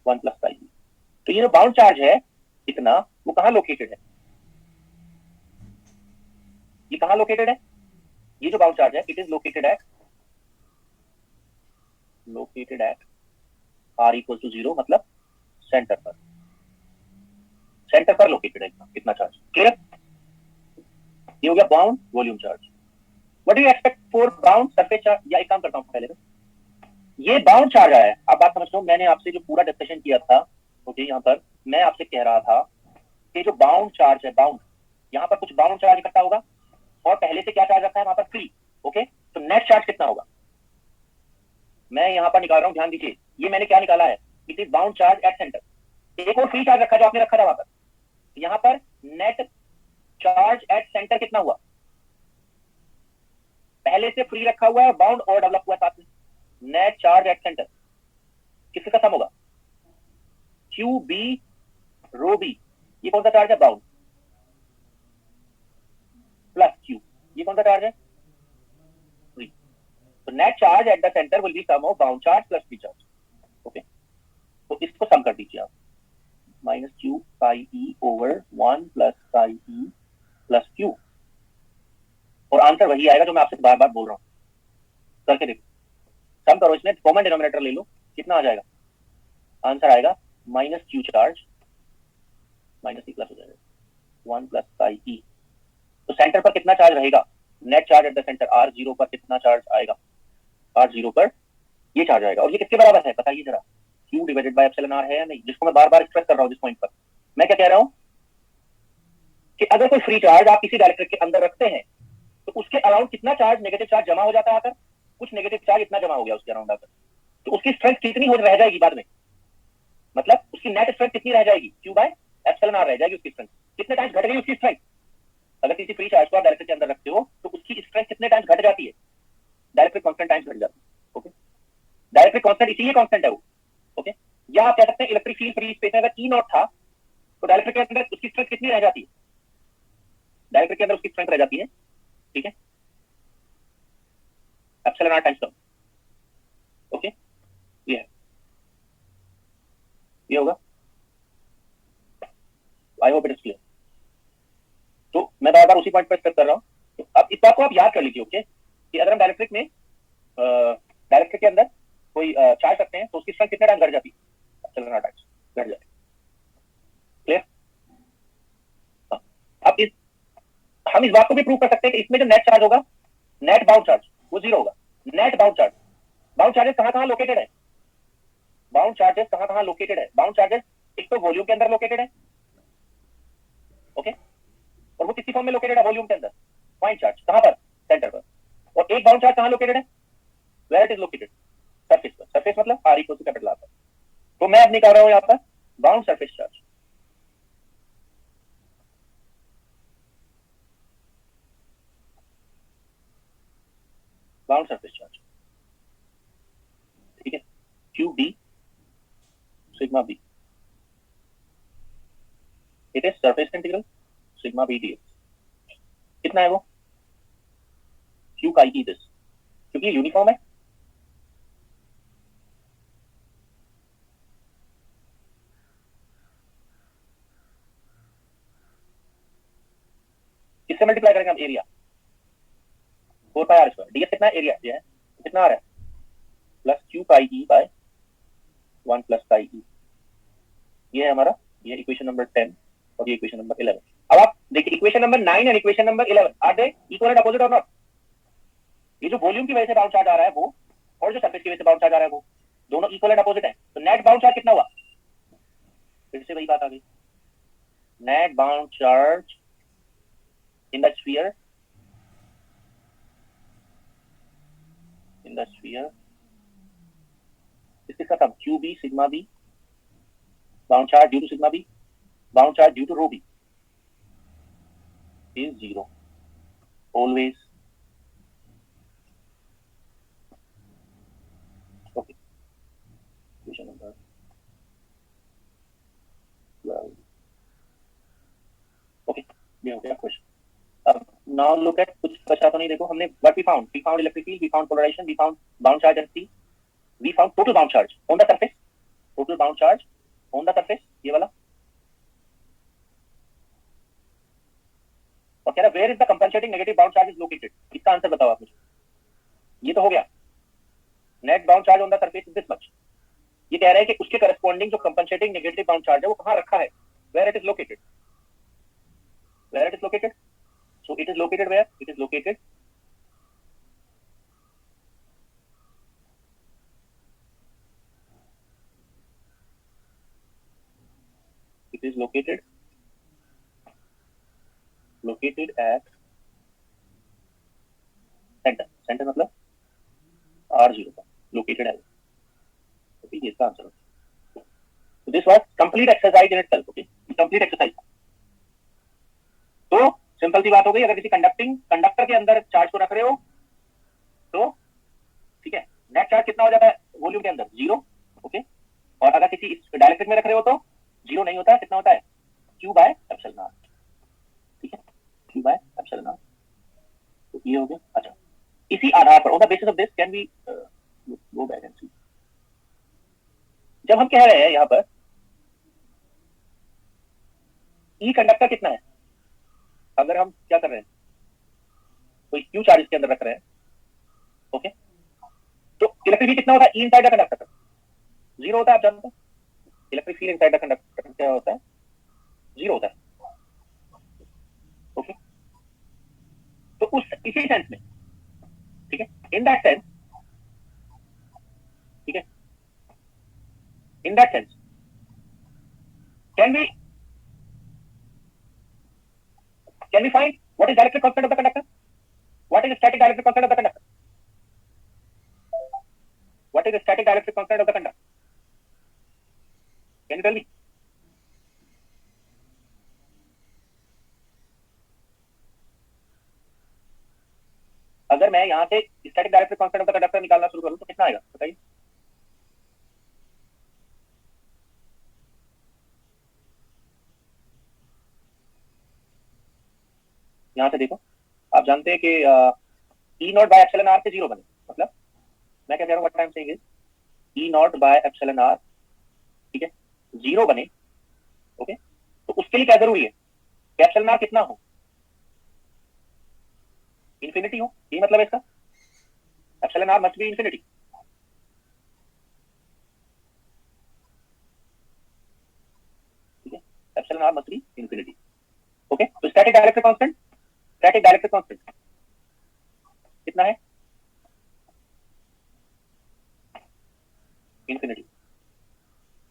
1 + काई ई। तो ये जो बाउंड चार्ज है इतना, वो कहां लोकेटेड है, ये कहां लोकेटेड है, ये जो बाउंड चार्ज है it is located at r equal to 0, मतलब सेंटर पर, सेंटर पर लोकेटेड है इतना चार्ज। क्लियर, ये हो गया bound volume charge. What do you expect for bound surface charge, या एक काम करता हूं पहले, ये बाउंड चार्ज आया है, आप बात समझ लो, मैंने आपसे जो पूरा डिस्कशन किया था, ओके, यहाँ पर मैं आपसे कह रहा था कि जो बाउंड चार्ज है, बाउंड, यहाँ पर कुछ बाउंड चार्ज इकट्ठा होगा और पहले से क्या चार्ज रखा है वहां पर, फ्री। ओके, तो नेट चार्ज कितना होगा, मैं यहाँ पर निकाल रहा हूँ, ध्यान दीजिए, ये मैंने क्या निकाला है, it is bound charge at centre, एक और फ्री चार्ज रखा जो आपने रखा था वहां पर, यहाँ पर नेट चार्ज एट सेंटर कितना हुआ, पहले से फ्री रखा हुआ है, बाउंड और डेवलप हुआ है साथ में, नेट चार्ज एट सेंटर किसका सम होगा, क्यू बी रो बी, ये कौन सा चार्ज है, बाउंड, प्लस क्यू, ये कौन सा चार्ज है, फ्री। तो net charge at the centre will be sum of bound charge plus free charge. Okay, तो इसको सम कर दीजिए आप, माइनस क्यू काई ई over 1 + chi E plus Q, और आंसर वही आएगा जो मैं आपसे बार बार बोल रहा हूँ, करके देखो, सम करो, इसमें कॉमन डिनोमिनेटर ले लो, कितना आ जाएगा, आंसर आएगा minus Q charge minus E plus हो जाएगा 1 + काई ई। तो सेंटर पर कितना चार्ज रहेगा, net charge at the centre r0 पर कितना चार्ज आएगा, आर जीरो पर ये चार्ज आएगा। और ये किसके बराबर है बताइए जरा, Q divided by epsilon R है या नहीं, जिसको मैं बार बार एक्सप्रेस कर रहा हूँ जिस पॉइंट पर। मैं क्या कह रहा हूँ कि अगर कोई फ्री चार्ज आप किसी डायरेक्ट्रिक के अंदर रखते हैं तो उसके अराउंड कितना चार्ज, नेगेटिव चार्ज जमा हो जाता है आकर, कुछ नेगेटिव चार्ज इतना जमा हो गया उसके अराउंड आकर, तो उसकी स्ट्रेंथ कितनी हो रह जाएगी बाद में, मतलब उसकी नेट स्ट्रेंथ कितनी रह जाएगी, Q बाय एप्सिलॉन आर रह जाएगी उसकी स्ट्रेंथ। कितने टाइम्स घट गई उसकी स्ट्रेंथ, अगर किसी फ्री चार्ज को आप डायरेक्ट्रिक के अंदर रखते हो तो उसकी स्ट्रेंथ कितने टाइम्स घट जाती है, डायरेक्ट्रिक कांस्टेंट टाइम्स घट जाती है। ओके, डायरेक्ट्रिक कांस्टेंट इसीलिए कांस्टेंट है वो। ओके, या आप कह सकते हैं इलेक्ट्रिक फील्ड फ्री स्पेस में अगर E नॉट था तो डायरेक्ट्रिक के अंदर उसकी स्ट्रेंथ कितनी रह जाती है, डायरेक्ट्रिक के अंदर उसकी स्ट्रेंथ रह जाती है, ठीक है, epsilon R times term. Okay, ये है, ये होगा, I hope it is clear. तो मैं बार बार उसी पॉइंट पर कर रहा हूं, तो अब इस बात को आप याद कर लीजिए। ओके, कि अगर हम डायरेक्ट्रिक में डायरेक्ट्रिक के अंदर कोई चार्ज रखते हैं तो उसकी स्ट्रेंथ कितने टाइम घट जाती है, एप्सिलॉन आर टाइम्स घट जाती है। क्लियर? अब हम इस बात को भी प्रूव कर सकते हैं कि इसमें जो नेट चार्ज होगा, नेट बाउंड चार्ज, वो जीरो होगा। Net bound charge, bound charges कहां लोकेटेड है, बाउंड चार्जेस कहां लोकेटेड है, बाउंड चार्जेस एक तो वॉल्यूम के अंदर लोकेटेड है। ओके, और वो किसी फॉर्म में लोकेटेड है वॉल्यूम के अंदर, पॉइंट चार्ज कहां पर, सेंटर पर। और एक बाउंड चार्ज कहां लोकेटेड है, where it is located, surface पर। सरफेस मतलब R equal to capital R पर। तो मैं अब निकाल रहा हूं यहां पर bound surface charge, bound surface charge, ठीक है, Q D sigma B, it is surface integral sigma B D. कितना है वो, क्यू का ई दिस, क्योंकि यूनिफॉर्म है। किससे मल्टीप्लाई करेंगे हम, area 4 pi R square, DS कितना है, एरिया ये है, कितना आ रहा है, plus Q pi E by 1 plus pi E. ये है हमारा, ये इक्वेशन नंबर 10 और ये इक्वेशन नंबर 11। अब आप देखिए equation number 9 and equation number 11 are they equal and opposite और नॉट। ये जो वॉल्यूम की वजह से बाउंड चार्ज आ रहा है वो, और जो सरफेस की वजह से बाउंड चार्ज आ रहा है वो, दोनों इक्वल एंड अपोजिट है। तो नेट बाउंड चार्ज कितना हुआ, फिर से वही बात आ गई, net bound charge in the sphere, in the sphere इसका सब Q B sigma B, bound charge due to sigma B, bound charge due to rho B is 0 always। okay, question number 12। okay, ये हो गया question. अब now look at, कुछ बचा तो नहीं, देखो हमने what we found electric field, we found polarisation, we found bound charge density, we found total bound charge on the surface, total bound charge on the surface, ये वाला। और कह रहा where is the compensating negative bound charge is located, इसका answer बताओ आप मुझे। ये तो हो गया, net bound charge on the surface is this much. ये कह रहा है कि उसके करस्पॉन्डिंग जो कंपनसेटिंग नेगेटिव बाउंड चार्ज है वो कहां रखा है, where it is located, where it is located. So it is located where, it is located it is located at center, center मतलब R0 पर लोकेटेड है, तो ये इसका आंसर है। तो this was complete exercise in itself. Okay, complete exercise. तो simple सी बात हो गई, अगर किसी कंडक्टर के अंदर चार्ज को रख रहे हो तो ठीक है, नेट चार्ज कितना हो जाता है वॉल्यूम के अंदर, 0। ओके, और अगर किसी डाइलेक्ट्रिक में रख रहे हो तो 0 नहीं होता है, कितना होता है, Q बाय एप्सिलॉन आर, ठीक है, Q बाय एप्सिलॉन आर। तो ये हो गया। अच्छा, इसी आधार पर on the basis of this can we go back and see. जब हम कह रहे हैं यहां पर ई कंडक्टर कितना है, अगर हम क्या कर रहे हैं, कोई क्यू चार्ज इसके अंदर रख रहे हैं, ओके, तो इलेक्ट्रिक फील्ड कितना होता है ई इनसाइड द कंडक्टर, 0 होता है। आप जानते हैं electric field inside the conductor क्या होता है, 0 होता है। ओके, तो उस इसी सेंस में, ठीक है, in that sense in that sense, can we find what is dielectric constant of the conductor? What is the static dielectric constant of the conductor? What is the static dielectric constant of the conductor? Can you tell me? अगर मैं यहाँ से static dielectric constant of the conductor निकालना शुरू करूँ तो कितना आएगा बताइए? यहाँ से देखो, आप जानते हैं कि E naught by epsilon R से जीरो बने, मतलब मैं क्या कह रहा हूँ, what I am saying is E naught by epsilon R, ठीक है, जीरो बने, ओके, तो उसके लिए क्या जरूरी है कि एप्सिलॉन आर कितना हो? इन्फिनिटी हो, ये मतलब है इसका, epsilon R must be infinity. ठीक है, epsilon R must be infinity, okay. तो static dielectric constant, static dielectric constant कितना है? इन्फिनिटी।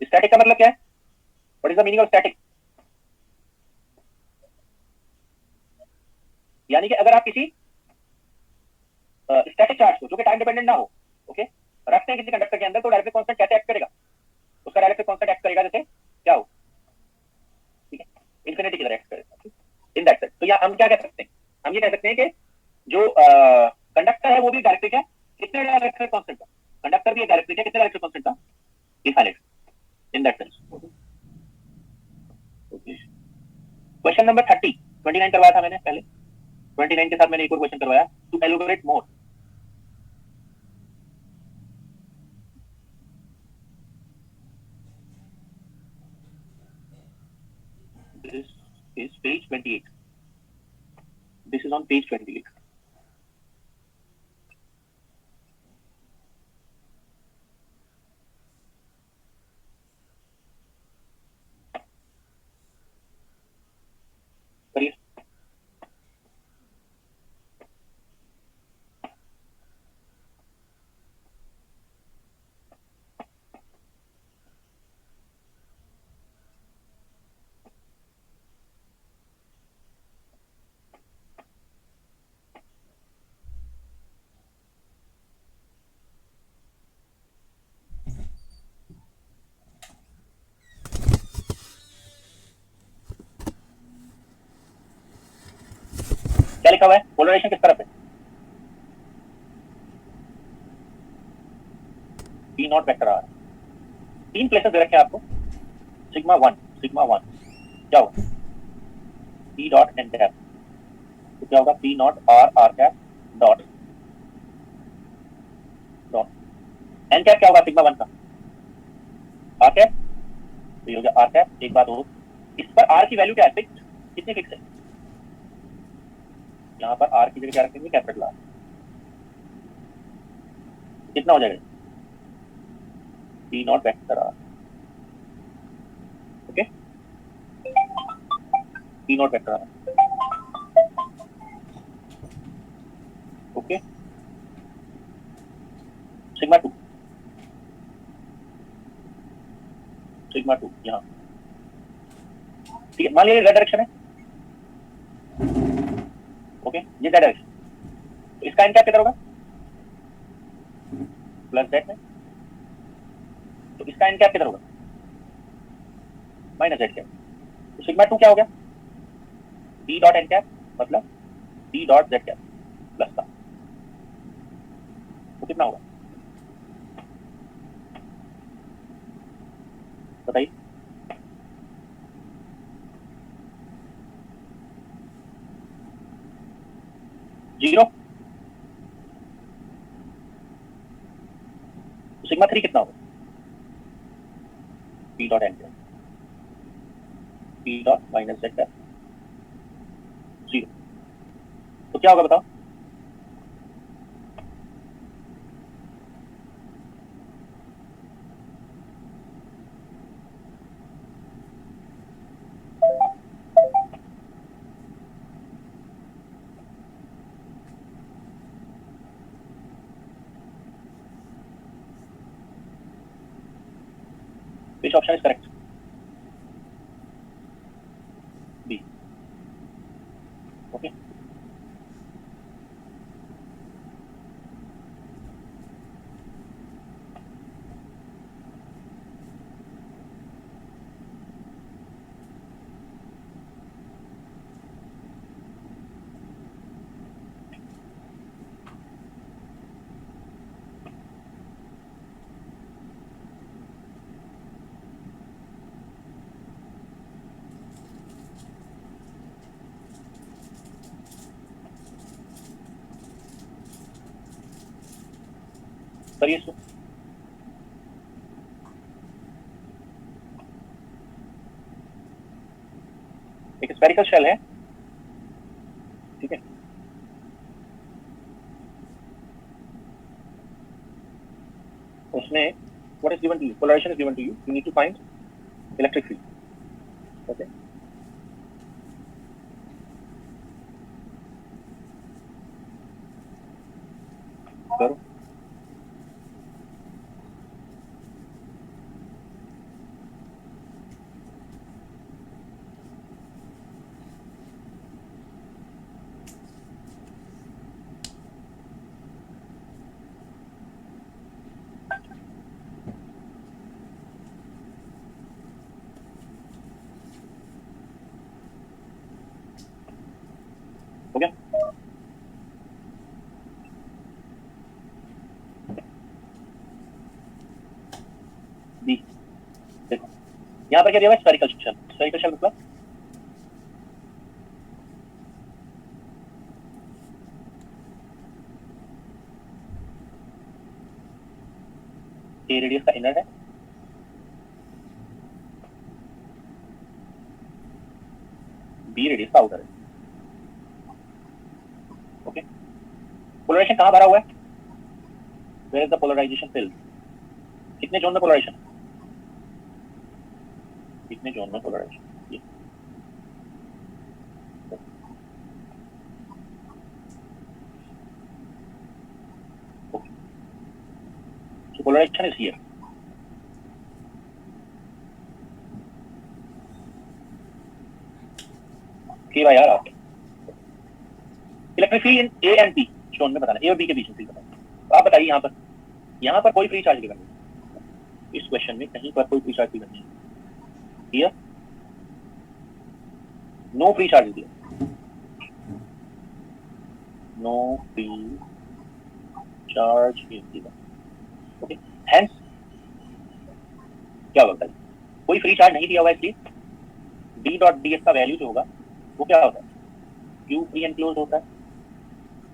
स्टैटिक का मतलब क्या है? What is the meaning of static? यानी कि अगर आप किसी स्टैटिक चार्ज को जो कि टाइम डिपेंडेंट ना हो, ओके, रखते हैं किसी कंडक्टर के अंदर, तो डायलेक्ट्रिक कांस्टेंट कैसे एक्ट करेगा? उसका डायलेक्ट्रिक कांस्टेंट एक्ट करेगा जैसे क्या हो, ठीक है, इन्फिनिटी की तरह एक्ट करेगा इन दैट सेंस। तो या हम क्या कह सकते हैं, हम ये कह सकते हैं कि जो कंडक्टर है वो भी डायलेक्ट्रिक है, कितने डायलेक्ट्रिक कांस्टेंट का? कंडक्टर भी एक डायलेक्ट्रिक है, कितने डायलेक्ट्रिक कांस्टेंट का? Infinite, in that sense. Question number 29 करवाया था मैंने पहले, 29 के साथ मैंने एक और क्वेश्चन करवाया, to elaborate more. This is page 28. This is on page 28. करिए। क्या लिखा हुआ है? पोलराइजेशन किस तरफ है? P नॉट वेक्टर आर, तीन प्लेसेस दे रखे हैं आपको, सिग्मा वन क्या होगा? P डॉट एन कैप, तो क्या होगा? P naught R cap dot N cap क्या होगा सिग्मा वन का? आर कैप, तो ये हो गया आर कैप। एक बात और, इस पर आर की वैल्यू क्या है? फिक्स, कितनी फिक्स है? यहाँ पर आर की जगह क्या रखेंगे? Capital R. कितना हो जाएगा? P naught vector R, okay, P naught vector R, okay, sigma two यहाँ, ठीक है। मान लीजिए रेड डायरेक्शन है, ओके, ये रेड डायरेक्शन, तो इसका एन कैप किधर होगा? प्लस जेड में, तो इसका एन कैप किधर होगा? Minus Z cap. तो सिग्मा टू क्या हो गया? D डॉट एन कैप मतलब D dot Z cap plus का, तो कितना होगा बताइए? जीरो। तो सिग्मा थ्री कितना होगा? P dot N cap, P dot minus Z cap, zero. तो क्या होगा बताओ? Which option is correct? B. Okay. करिए इसको। एक स्फेरिकल शेल है, ठीक है, उसमें what is given to you? Polarization is given to you. You need to find electric field. Okay. करो। हो गया? बी। देखो यहाँ पर क्या दिया हुआ है? Spherical shell. स्फेरिकल शेल मतलब ए रेडियस का इनर है, बी रेडियस का आउटर है। ओके। पोलराइजेशन कहाँ भरा हुआ है? Where is the polarisation filled? कितने जोन में पोलराइजेशन? कितने जोन में polarisation? Polarization is here. K by R आपके electric field in A and B zone में बताना, A और B के बीच में बताना। तो आप बताइए यहाँ पर कोई फ्री चार्ज गिवन नहीं, इस क्वेश्चन में कहीं पर कोई फ्री चार्ज गिवन नहीं। हियर नो फ्री चार्ज दिया, no free charge is given. Okay, hence क्या होता है? कोई फ्री चार्ज नहीं दिया हुआ है, इसलिए D डॉट ds का वैल्यू जो होगा वो क्या होता है? Q फ्री एनक्लोज होता है।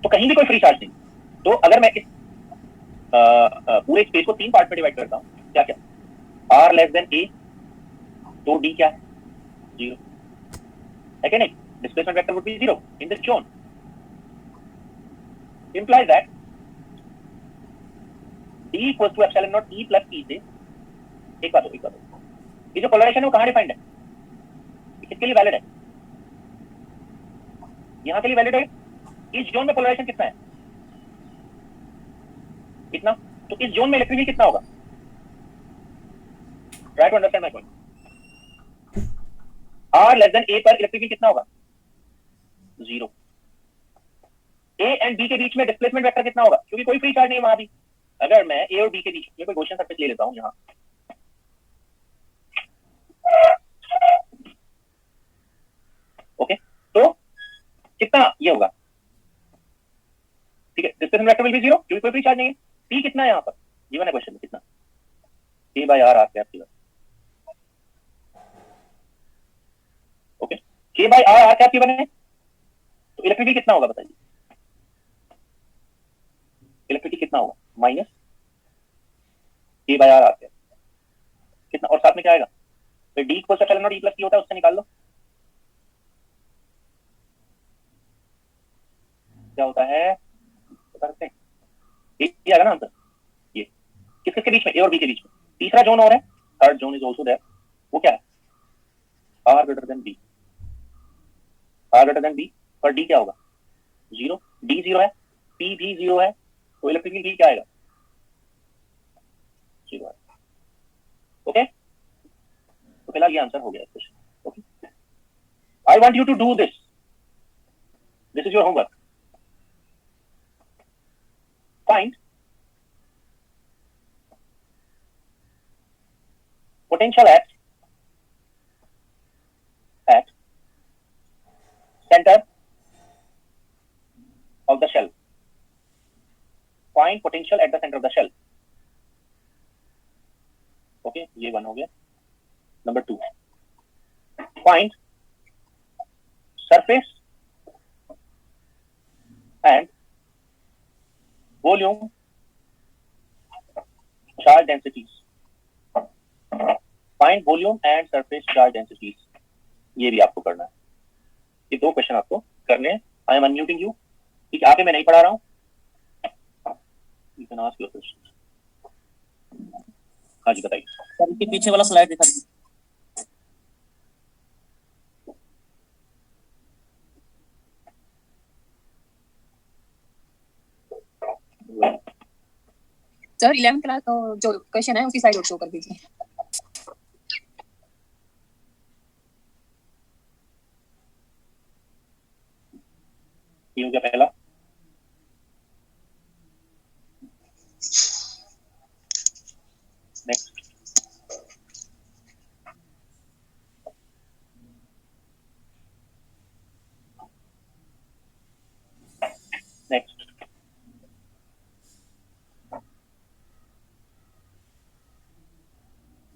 तो कहीं भी कोई फ्री चार्ज नहीं। तो अगर मैं इस पूरे स्पेस को 3 पार्ट में डिवाइड करता हूँ, क्या क्या? R लेस देन A, तो D क्या है? 0 है क्या नहीं? Displacement vector would be 0 in this zone. implies that D equals to epsilon naught E plus P से एक बात हो, ये जो पोलराइजेशन है वो कहाँ डिफाइंड है? किसके लिए वैलिड है? यहाँ के लिए वैलिड है। इस जोन में पोलराइजेशन कितना है? कितना? तो इस जोन में इलेक्ट्रिक फील्ड कितना होगा? Try to understand my point. R less than A पर इलेक्ट्रिक फील्ड कितना होगा? 0। A एंड B के बीच में डिस्प्लेसमेंट वेक्टर कितना होगा? क्योंकि कोई फ्री चार्ज नहीं है वहां भी। अगर मैं A और B के बीच में कोई गॉसियन सरफेस ले लेता हूं यहाँ, ओके, तो कितना ये होगा? ठीक है, डिस्प्लेसमेंट वेक्टर विल बी 0 क्योंकि कोई फ्री चार्ज नहीं है। P कितना है यहाँ पर? गिवन है क्वेश्चन में, कितना? K by R cap given. Okay, K by R cap given है, तो इलेक्ट्रिक फील्ड कितना होगा बताइए? इलेक्ट्रिक फील्ड कितना होगा? Minus K by R cap कितना, और साथ में क्या आएगा? तो D equal to epsilon naught E plus P होता है, उससे निकाल लो क्या होता है, बता सकते हैं? ये आएगा ना आंसर। ये किसके बीच में? A और B के बीच में। तीसरा जोन और है, third zone is also there, वो क्या है? R greater than B। R greater than B पर D क्या होगा? 0। D 0 है, P भी 0 है, तो इलेक्ट्रिक फील्ड क्या आएगा? 0 है। ओके, तो फिलहाल ये आंसर हो गया question. Okay, I want you to do this, this is your homework. Find potential at center of the shell. Find potential at the center of the shell. Okay, ये one हो गया। Number 2, find surface and volume charge densities. Find volume and surface charge densities. ये भी आपको करना है। ये 2 question आपको करने हैं। आई एम अनम्यूटिंग यू, ठीक है, आगे मैं नहीं पढ़ा रहा हूँ। You can ask your question. हाँ जी बताइए सर, इसके पीछे वाला स्लाइड दिखा दीजिए। सर 11th क्लास जो क्वेश्चन है उसी साइड शो कर दीजिए। ये हो गया पहला। Next, next,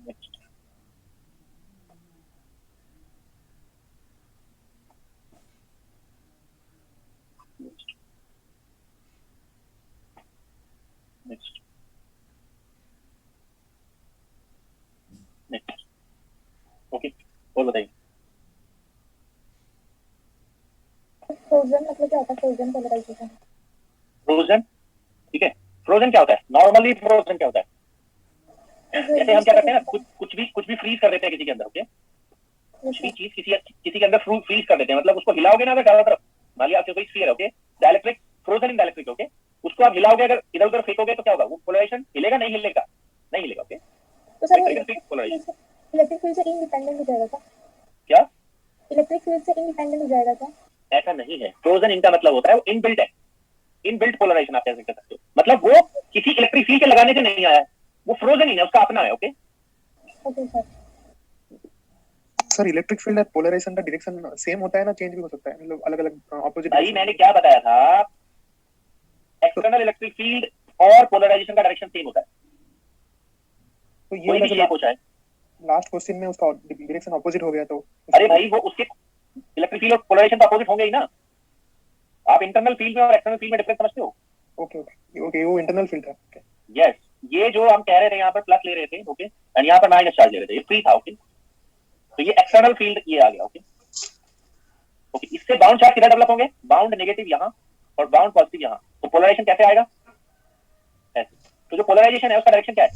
next, next, next. Okay, और बताइए। फ्रोजन मतलब क्या होता है? Frozen polarisation. फ्रोजन, ठीक है। फ्रोजन क्या होता है? नॉर्मली फ्रोजन क्या होता है? जैसे हम क्या करते हैं ना, कुछ भी फ्रीज कर देते हैं किसी के अंदर। ओके, कुछ भी चीज किसी के अंदर फ्रीज कर देते हैं, मतलब उसको हिलाओगे ना अगर चारों तरफ, मान लिया आपके कोई स्फीयर है, okay, dielectric, frozen in dielectric, okay, उसको आप हिलाओगे, अगर इधर उधर फेंकोगे तो क्या होगा? वो पोलराइजेशन हिलेगा, नहीं हिलेगा? नहीं हिलेगा। ओके, तो सर इलेक्ट्रिक फील्ड से इंडिपेंडेंट हो जाएगा क्या? इलेक्ट्रिक फील्ड से इंडिपेंडेंट हो जाएगा क्या? ऐसा नहीं है। फ्रोजन इनका मतलब होता है वो इनबिल्ट है, इनबिल्ट पोलराइजेशन आप कह सकते हो। मतलब वो किसी इलेक्ट्रिक फील्ड के लगाने से नहीं आया है, वो फ्रोजन ही है, उसका अपना है। Okay, okay sir. Sir electric field और पोलराइजेशन का डायरेक्शन सेम होता है ना, चेंज भी हो सकता है, मतलब अलग-अलग ऑपोजिट? भाई मैंने क्या बताया था, एक्सटर्नल इलेक्ट्रिक फील्ड और पोलराइजेशन का डायरेक्शन सेम होता है। तो ये कोई भी शेप हो चाहे। लास्ट क्वेश्चन में उसका डायरेक्शन ऑपोजिट हो गया तो? अरे भाई वो उसके इलेक्ट्रिक फील्ड और पोलराइजेशन तो अपोजिट होंगे ही ना। आप इंटरनल फील्ड में और एक्सटर्नल फील्ड में डिफरेंस समझते हो? ओके ओके ओके, वो इंटरनल फील्ड था। ओके, यस, ये जो हम कह रहे थे यहाँ पर प्लस ले रहे थे, ओके, एंड यहाँ पर माइनस चार्ज ले रहे थे, ये फ्री था। ओके, तो ये एक्सटर्नल फील्ड ये आ गया। ओके, ओके, इससे बाउंड चार्ज किधर डेवलप होंगे? बाउंड नेगेटिव यहाँ और बाउंड पॉजिटिव यहाँ। तो पोलराइजेशन कैसे आएगा? ऐसे। तो जो पोलराइजेशन है उसका डायरेक्शन क्या है?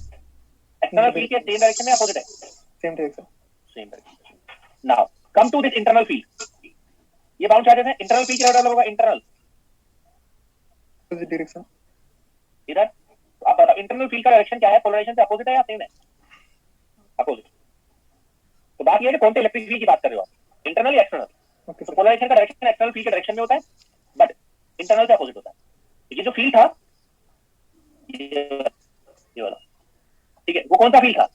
एक्सटर्नल फील्ड के सेम डायरेक्शन में अपोजिट है? Same direction, same direction. Now come to this internal field. ये बाउंड चार्जेस है, इंटरनल फील्ड किधर डेवलप होगा? इंटरनल अपोजिट डायरेक्शन इधर। आप बताओ इंटरनल फील्ड का डायरेक्शन क्या है? पोलराइजेशन से अपोजिट है या सेम है? अपोजिट। तो बात ये है कि कौन से इलेक्ट्रिक फील्ड की बात कर रहे हो आप, इंटरनल या एक्सटर्नल? तो पोलराइजेशन का डायरेक्शन एक्सटर्नल फील्ड के डायरेक्शन में होता है, बट इंटरनल से अपोजिट होता है। ये जो फील्ड था ये वाला, ठीक है, वो कौन सा फील्ड था?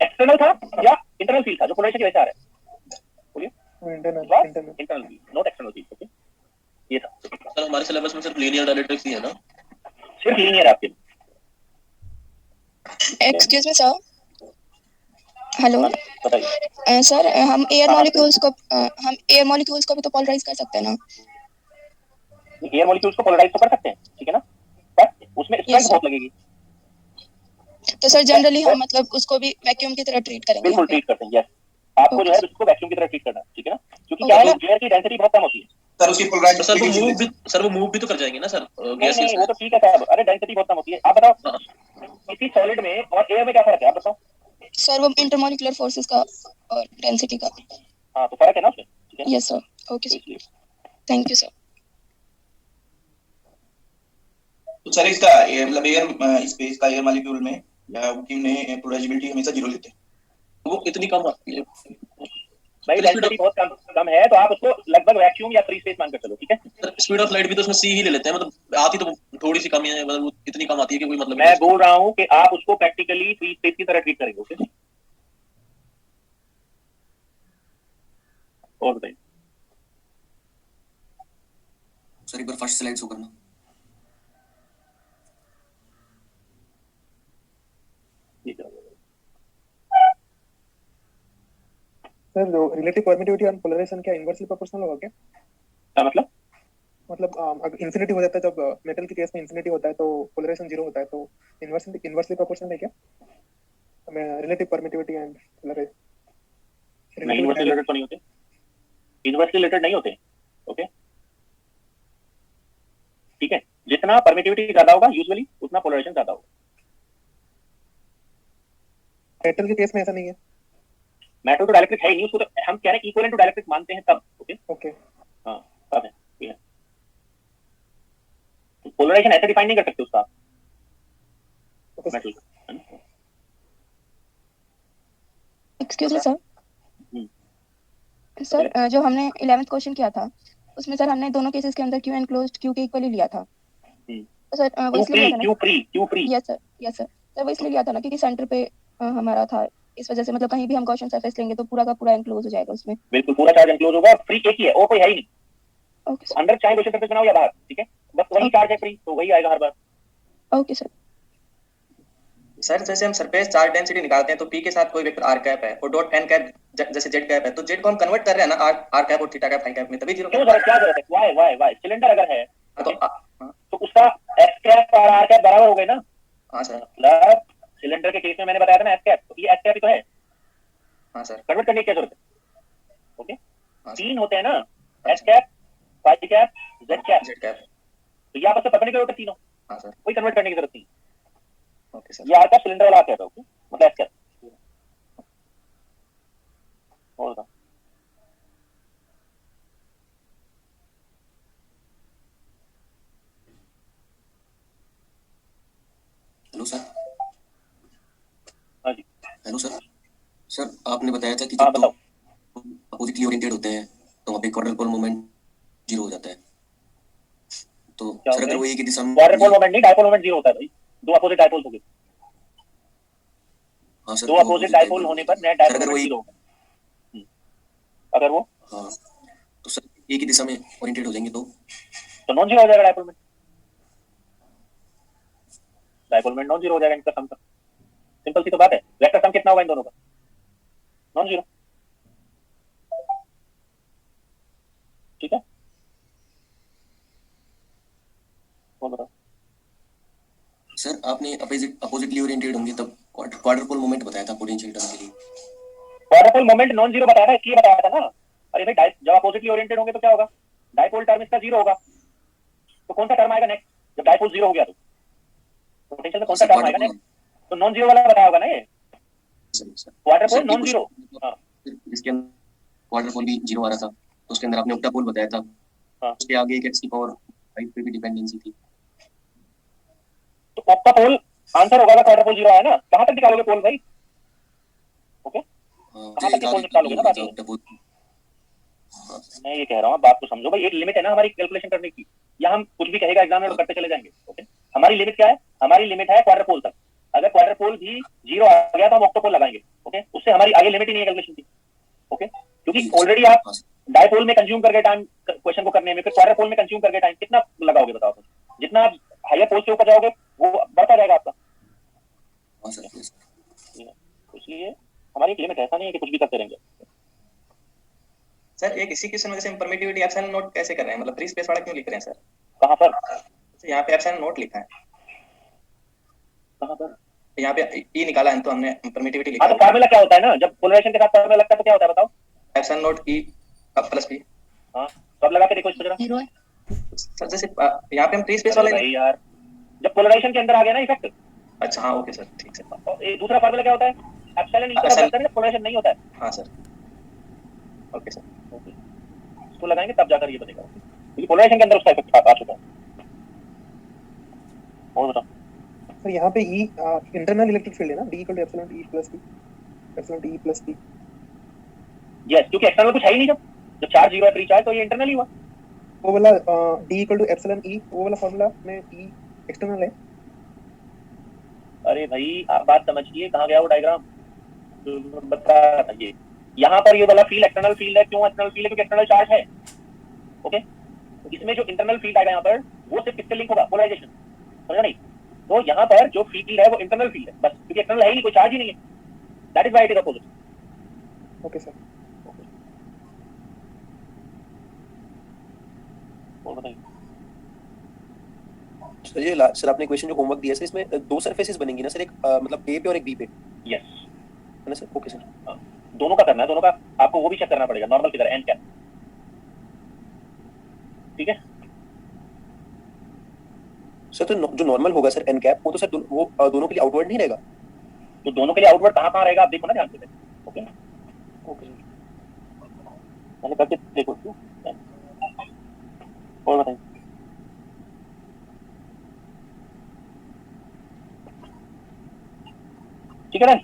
एक्सटर्नल था या इंटरनल फील्ड था जो पोलराइजेशन की वजह से आ रहा है? बोलिए। Internal field, not external field. Okay, ये था। सर हमारे सिलेबस में सिर्फ लीनियर डायरेक्ट्रिक्स ही है ना? सिर्फ लीनियर आपके। Excuse me sir, hello. बताइए। सर हम एयर मॉलिक्यूल्स को भी तो पोलराइज कर सकते हैं ना? एयर मॉलिक्यूल्स को पोलराइज तो कर सकते हैं, ठीक है ना, बट उसमें स्ट्रेंथ बहुत लगेगी। तो सर जनरली हम मतलब उसको भी वैक्यूम की तरह ट्रीट करेंगे? बिल्कुल ट्रीट करते हैं, यस। आपको जो है उसको वैक्यूम की तरह ट्रीट करना है, ठीक है ना, क्योंकि क्या है ना, एयर की डेंसिटी बहुत कम होती है। सर उसकी पोलराइजेशन सर वो मूव भी तो कर जाएंगे ना सर? नहीं, वो तो ठीक है सर, अरे डेंसिटी बहुत कम होती है। आप बताओ किसी सॉलिड में और एयर में क्या फर्क है? आप बताओ सर। वो इंटरमॉलिक्यूलर फोर्सेस का और डेंसिटी का। हाँ, तो फर्क है ना उसमें, ठीक है। Yes sir, okay sir, thank you sir. तो सर इसका मतलब एयर स्पेस का एयर मॉलिक्यूल में या वैक्यूम में पोलराइजेबिलिटी हमेशा जीरो लेते हैं। तो वो इतनी कम आती है भाई डेंसिटी बहुत कम है, तो आप उसको लगभग वैक्यूम या फ्री स्पेस मानकर चलो, ठीक है। स्पीड ऑफ लाइट भी तो उसमें सी ही ले लेते हैं, मतलब आती तो थोड़ी सी कम ही है, मतलब वो इतनी कम आती है कि कोई मतलब मैं बोल रहा हूँ कि आप उसको प्रैक्टिकली फ्री स्पेस की तरह ट्रीट करेंगे, ओके। और बताइए सर, एक बार फर्स्ट स्लाइड शो करना। सर जो रिलेटिव परमिटिविटी ऑन पोलराइजेशन क्या इनवर्सली प्रोपोर्शनल होगा क्या? क्या मतलब? मतलब अगर इंफिनिटी हो जाता है, जब मेटल के केस में इंफिनिटी होता है तो पोलराइजेशन जीरो होता है, तो इनवर्सली प्रोपोर्शनल है क्या? मैं रिलेटिव परमिटिविटी एंड पोलराइजेशन नहीं, इनवर्सली रिलेटेड तो नहीं होते, इनवर्सली रिलेटेड नहीं होते, ओके, ठीक है। जितना परमिटिविटी ज्यादा होगा यूजुअली उतना पोलराइजेशन ज्यादा होगा। मेटल के केस में ऐसा नहीं है। मेटल तो डाइलेक्ट्रिक है ही नहीं, उसको तो हम कह रहे हैं इक्विवेलेंट टू डाइलेक्ट्रिक मानते हैं तब, ओके ओके। हाँ तब है, ठीक है। तो पोलराइजेशन ऐसे डिफाइन नहीं कर सकते उसका मेटल का। Excuse me sir. सर जो हमने 11th क्वेश्चन किया था उसमें सर हमने दोनों केसेस के अंदर क्यू एनक्लोज्ड क्यू के इक्वली लिया था। तो सर वो इसलिए लिया था ना। Q free yes sir, yes sir. Sir वो इसलिए लिया था ना क्योंकि सेंटर पे हमारा था, इस वजह से मतलब कहीं भी हम गॉसियन सरफेस लेंगे तो पूरा का पूरा एनक्लोज हो जाएगा उसमें। बिल्कुल पूरा चार्ज एनक्लोज होगा, फ्री एक ही है और कोई है ही नहीं। Okay sir. अंदर चाहे गॉसियन सरफेस बनाओ या बाहर, ठीक है, बस वही चार्ज है फ्री, तो वही आएगा हर बार। Okay sir. सर जैसे हम सरफेस चार्ज डेंसिटी निकालते हैं तो पी के साथ कोई वेक्टर आर कैप है और डॉट एन कैप जैसे जेड कैप है, तो जेड को हम कन्वर्ट कर रहे हैं ना आर कैप और थीटा कैप फाई कैप में, तभी जीरो। क्यों जरूरत, क्या जरूरत है? वाई सिलेंडर अगर है तो तो उसका एस कैप और आर कैप बराबर हो गए ना। हाँ सर। मतलब सिलेंडर के केस में मैंने बताया था ना एस कैप, तो ये एस कैप ही तो है। हाँ सर। कन्वर्ट करने की क्या जरूरत है? ओके, हाँ तीन होते हैं ना, s cap, phi cap, z cap, तो ये आपस में परपेंडिकुलर होते हैं तीनों। हाँ सर। कोई कन्वर्ट करने की जरूरत नहीं। Okay sir. ये आर कैप सिलेंडर वाला आर कैप है, ओके, मतलब एस कैप। और बताओ हेलो सर। हाँ जी। Hello sir. सर आपने बताया था कि हाँ, जब तो अपोजिटली ओरिएंटेड होते हैं तो वहाँ पे क्वाड्रल पोल मोमेंट जीरो हो जाता है। तो सर अगर वो एक ही दिशा में क्वाड्रल पोल मोमेंट नहीं, डाइपोल मोमेंट जीरो होता है भाई। दो अपोजिट डाइपोल हो गए। हाँ सर, दो अपोजिट डाइपोल होने पर नेट डाइपोल मोमेंट जीरो होगा। अगर वो हाँ तो सर एक ही दिशा में ओरिएंटेड हो जाएंगे तो नॉन जीरो हो जाएगा dipole moment. Dipole moment non zero हो जाएगा इनका सम का। सिंपल सी तो बात है। वेक्टर सम कितना होगा इन दोनों का? नॉन जीरो, ठीक है। और बताओ सर आपने अपोजिटली ओरिएंटेड होंगे तब क्वाड्रल पोल मोमेंट बताया था पोटेंशियल टर्म के लिए। क्वाड्रल पोल मोमेंट नॉन जीरो बताया था, इसलिए बताया था ना। अरे भाई जब अपोजिटली ओरिएंटेड होंगे तो क्या होगा? डाइपोल टर्म इसका जीरो होगा। तो कौन सा टर्म आएगा नेक्स्ट जब डाइपोल जीरो हो गया? तो पोटेंशियल में कौन सा टर्म आएगा नेक्स्ट? तो नॉन जीरो वाला बताया होगा ना ये। क्वाड्रल पोल नॉन जीरो। हां, इसके अंदर क्वाड्रल पोल भी जीरो आ रहा था तो उसके अंदर आपने ऑक्टा पोल बताया था। हां, उसके आगे एक x की पावर 5 पे भी डिपेंडेंसी थी। तो ऑक्टा पोल आंसर होगा। क्वाड्रल पोल जीरो आया ना, कहां तक निकालोगे पोल भाई? ओके, कहां तक पोल निकालोगे ना बाकी। मैं ये कह रहा हूँ, बात को समझो भाई। एक लिमिट है ना हमारी कैलकुलेशन करने की, या हम कुछ भी कहेगा एग्जाम में करते चले जाएंगे। ओके, हमारी लिमिट क्या है? हमारी लिमिट है क्वाड्रल पोल तक। अगर क्वाड्रल पोल भी जीरो आ गया तो हम ऑक्टोपोल लगाएंगे। ओके, उससे हमारी आगे लिमिट ही नहीं है कैलकुलेशन की। ओके, क्योंकि ऑलरेडी आप डाइपोल में कंज्यूम करके टाइम क्वेश्चन को करने में, फिर क्वाड्रल पोल में कंज्यूम करके टाइम कितना लगाओगे बताओ? जितना आप हायर पोल से ऊपर जाओगे वो बढ़ता जाएगा आपका। इसलिए हमारी एक लिमिट ऐसा नहीं है कि कुछ भी करते रहेंगे। सर एक इसी क्वेश्चन में जैसे हम परमिटिविटी एप्सिलॉन नोट कैसे कर रहे हैं, मतलब फ्री स्पेस वाला क्यों लिख रहे हैं सर? कहां पर? तो यहाँ पे एप्सिलॉन नोट लिखा है। कहां पर? यहाँ पे ई निकाला है तो हमने परमिटिविटी लिखा है। तो फार्मूला क्या होता है ना, जब पोलराइजेशन के साथ फार्मूला लगता है तो क्या होता है बताओ? Epsilon naught E plus B. हां, तो अब लगा के देखो इसको जरा। जीरो है सर जैसे यहाँ पे हम फ्री स्पेस वाला नहीं यार, जब पोलराइजेशन के अंदर आ गया ना इफेक्ट। अच्छा हाँ ओके सर, ठीक है। और ये दूसरा फार्मूला क्या होता है? एप्सिलॉन इक्वल होता है, पोलराइजेशन नहीं होता है। हां सर, ओके सर। ओके, इसको लगाएंगे तब जाकर ये बनेगा, क्योंकि पोलराइजेशन के अंदर उसका इफेक्ट आ चुका है। और बताओ सर यहाँ पे ई इंटरनल इलेक्ट्रिक फील्ड है ना, D = epsilon E + B। Epsilon D plus P. Yes, क्योंकि एक्सटर्नल कुछ है ही नहीं। जब चार्ज 0 है, फ्री चार्ज, तो ये इंटरनल ही हुआ। वो वाला डी इक्वल टू एप्सिलॉन ई, वो वाला फॉर्मूला में ई एक्सटर्नल है। अरे भाई आप बात समझिए, कहाँ गया वो डायग्राम बता रहा था। ये यहाँ पर ये वाला फील्ड एक्सटर्नल फील्ड है। क्यों एक्सटर्नल फील्ड है? क्योंकि एक्सटर्नल चार्ज है। ओके, इसमें जो इंटरनल फील्ड आएगा यहाँ पर, वो सिर्फ किससे लिंक होगा? पोलराइजेशन। समझा नहीं? तो यहाँ पर जो फील्ड है वो इंटरनल फील्ड है बस, क्योंकि एक्सटर्नल है ही नहीं, कोई चार्ज ही नहीं है। That is why it is opposite. Okay sir. और बताइए सर ये सर आपने इक्वेशन जो होमवर्क दिया है सर, इसमें दो सरफेसेस बनेंगी ना सर, एक मतलब ए पे और एक बी पे, यस है ना सर? Okay sir. दोनों का करना है, दोनों का आपको वो भी चेक करना पड़ेगा, नॉर्मल किधर है, एन क्या, ठीक है सर? तो जो नॉर्मल होगा सर एन कैप, वो तो सर वो दोनों के लिए आउटवर्ड नहीं रहेगा? तो दोनों के लिए आउटवर्ड कहाँ रहेगा आप देखो ना ध्यान से। Okay okay sir. मैंने करके देखो। और बताइए ठीक है ना?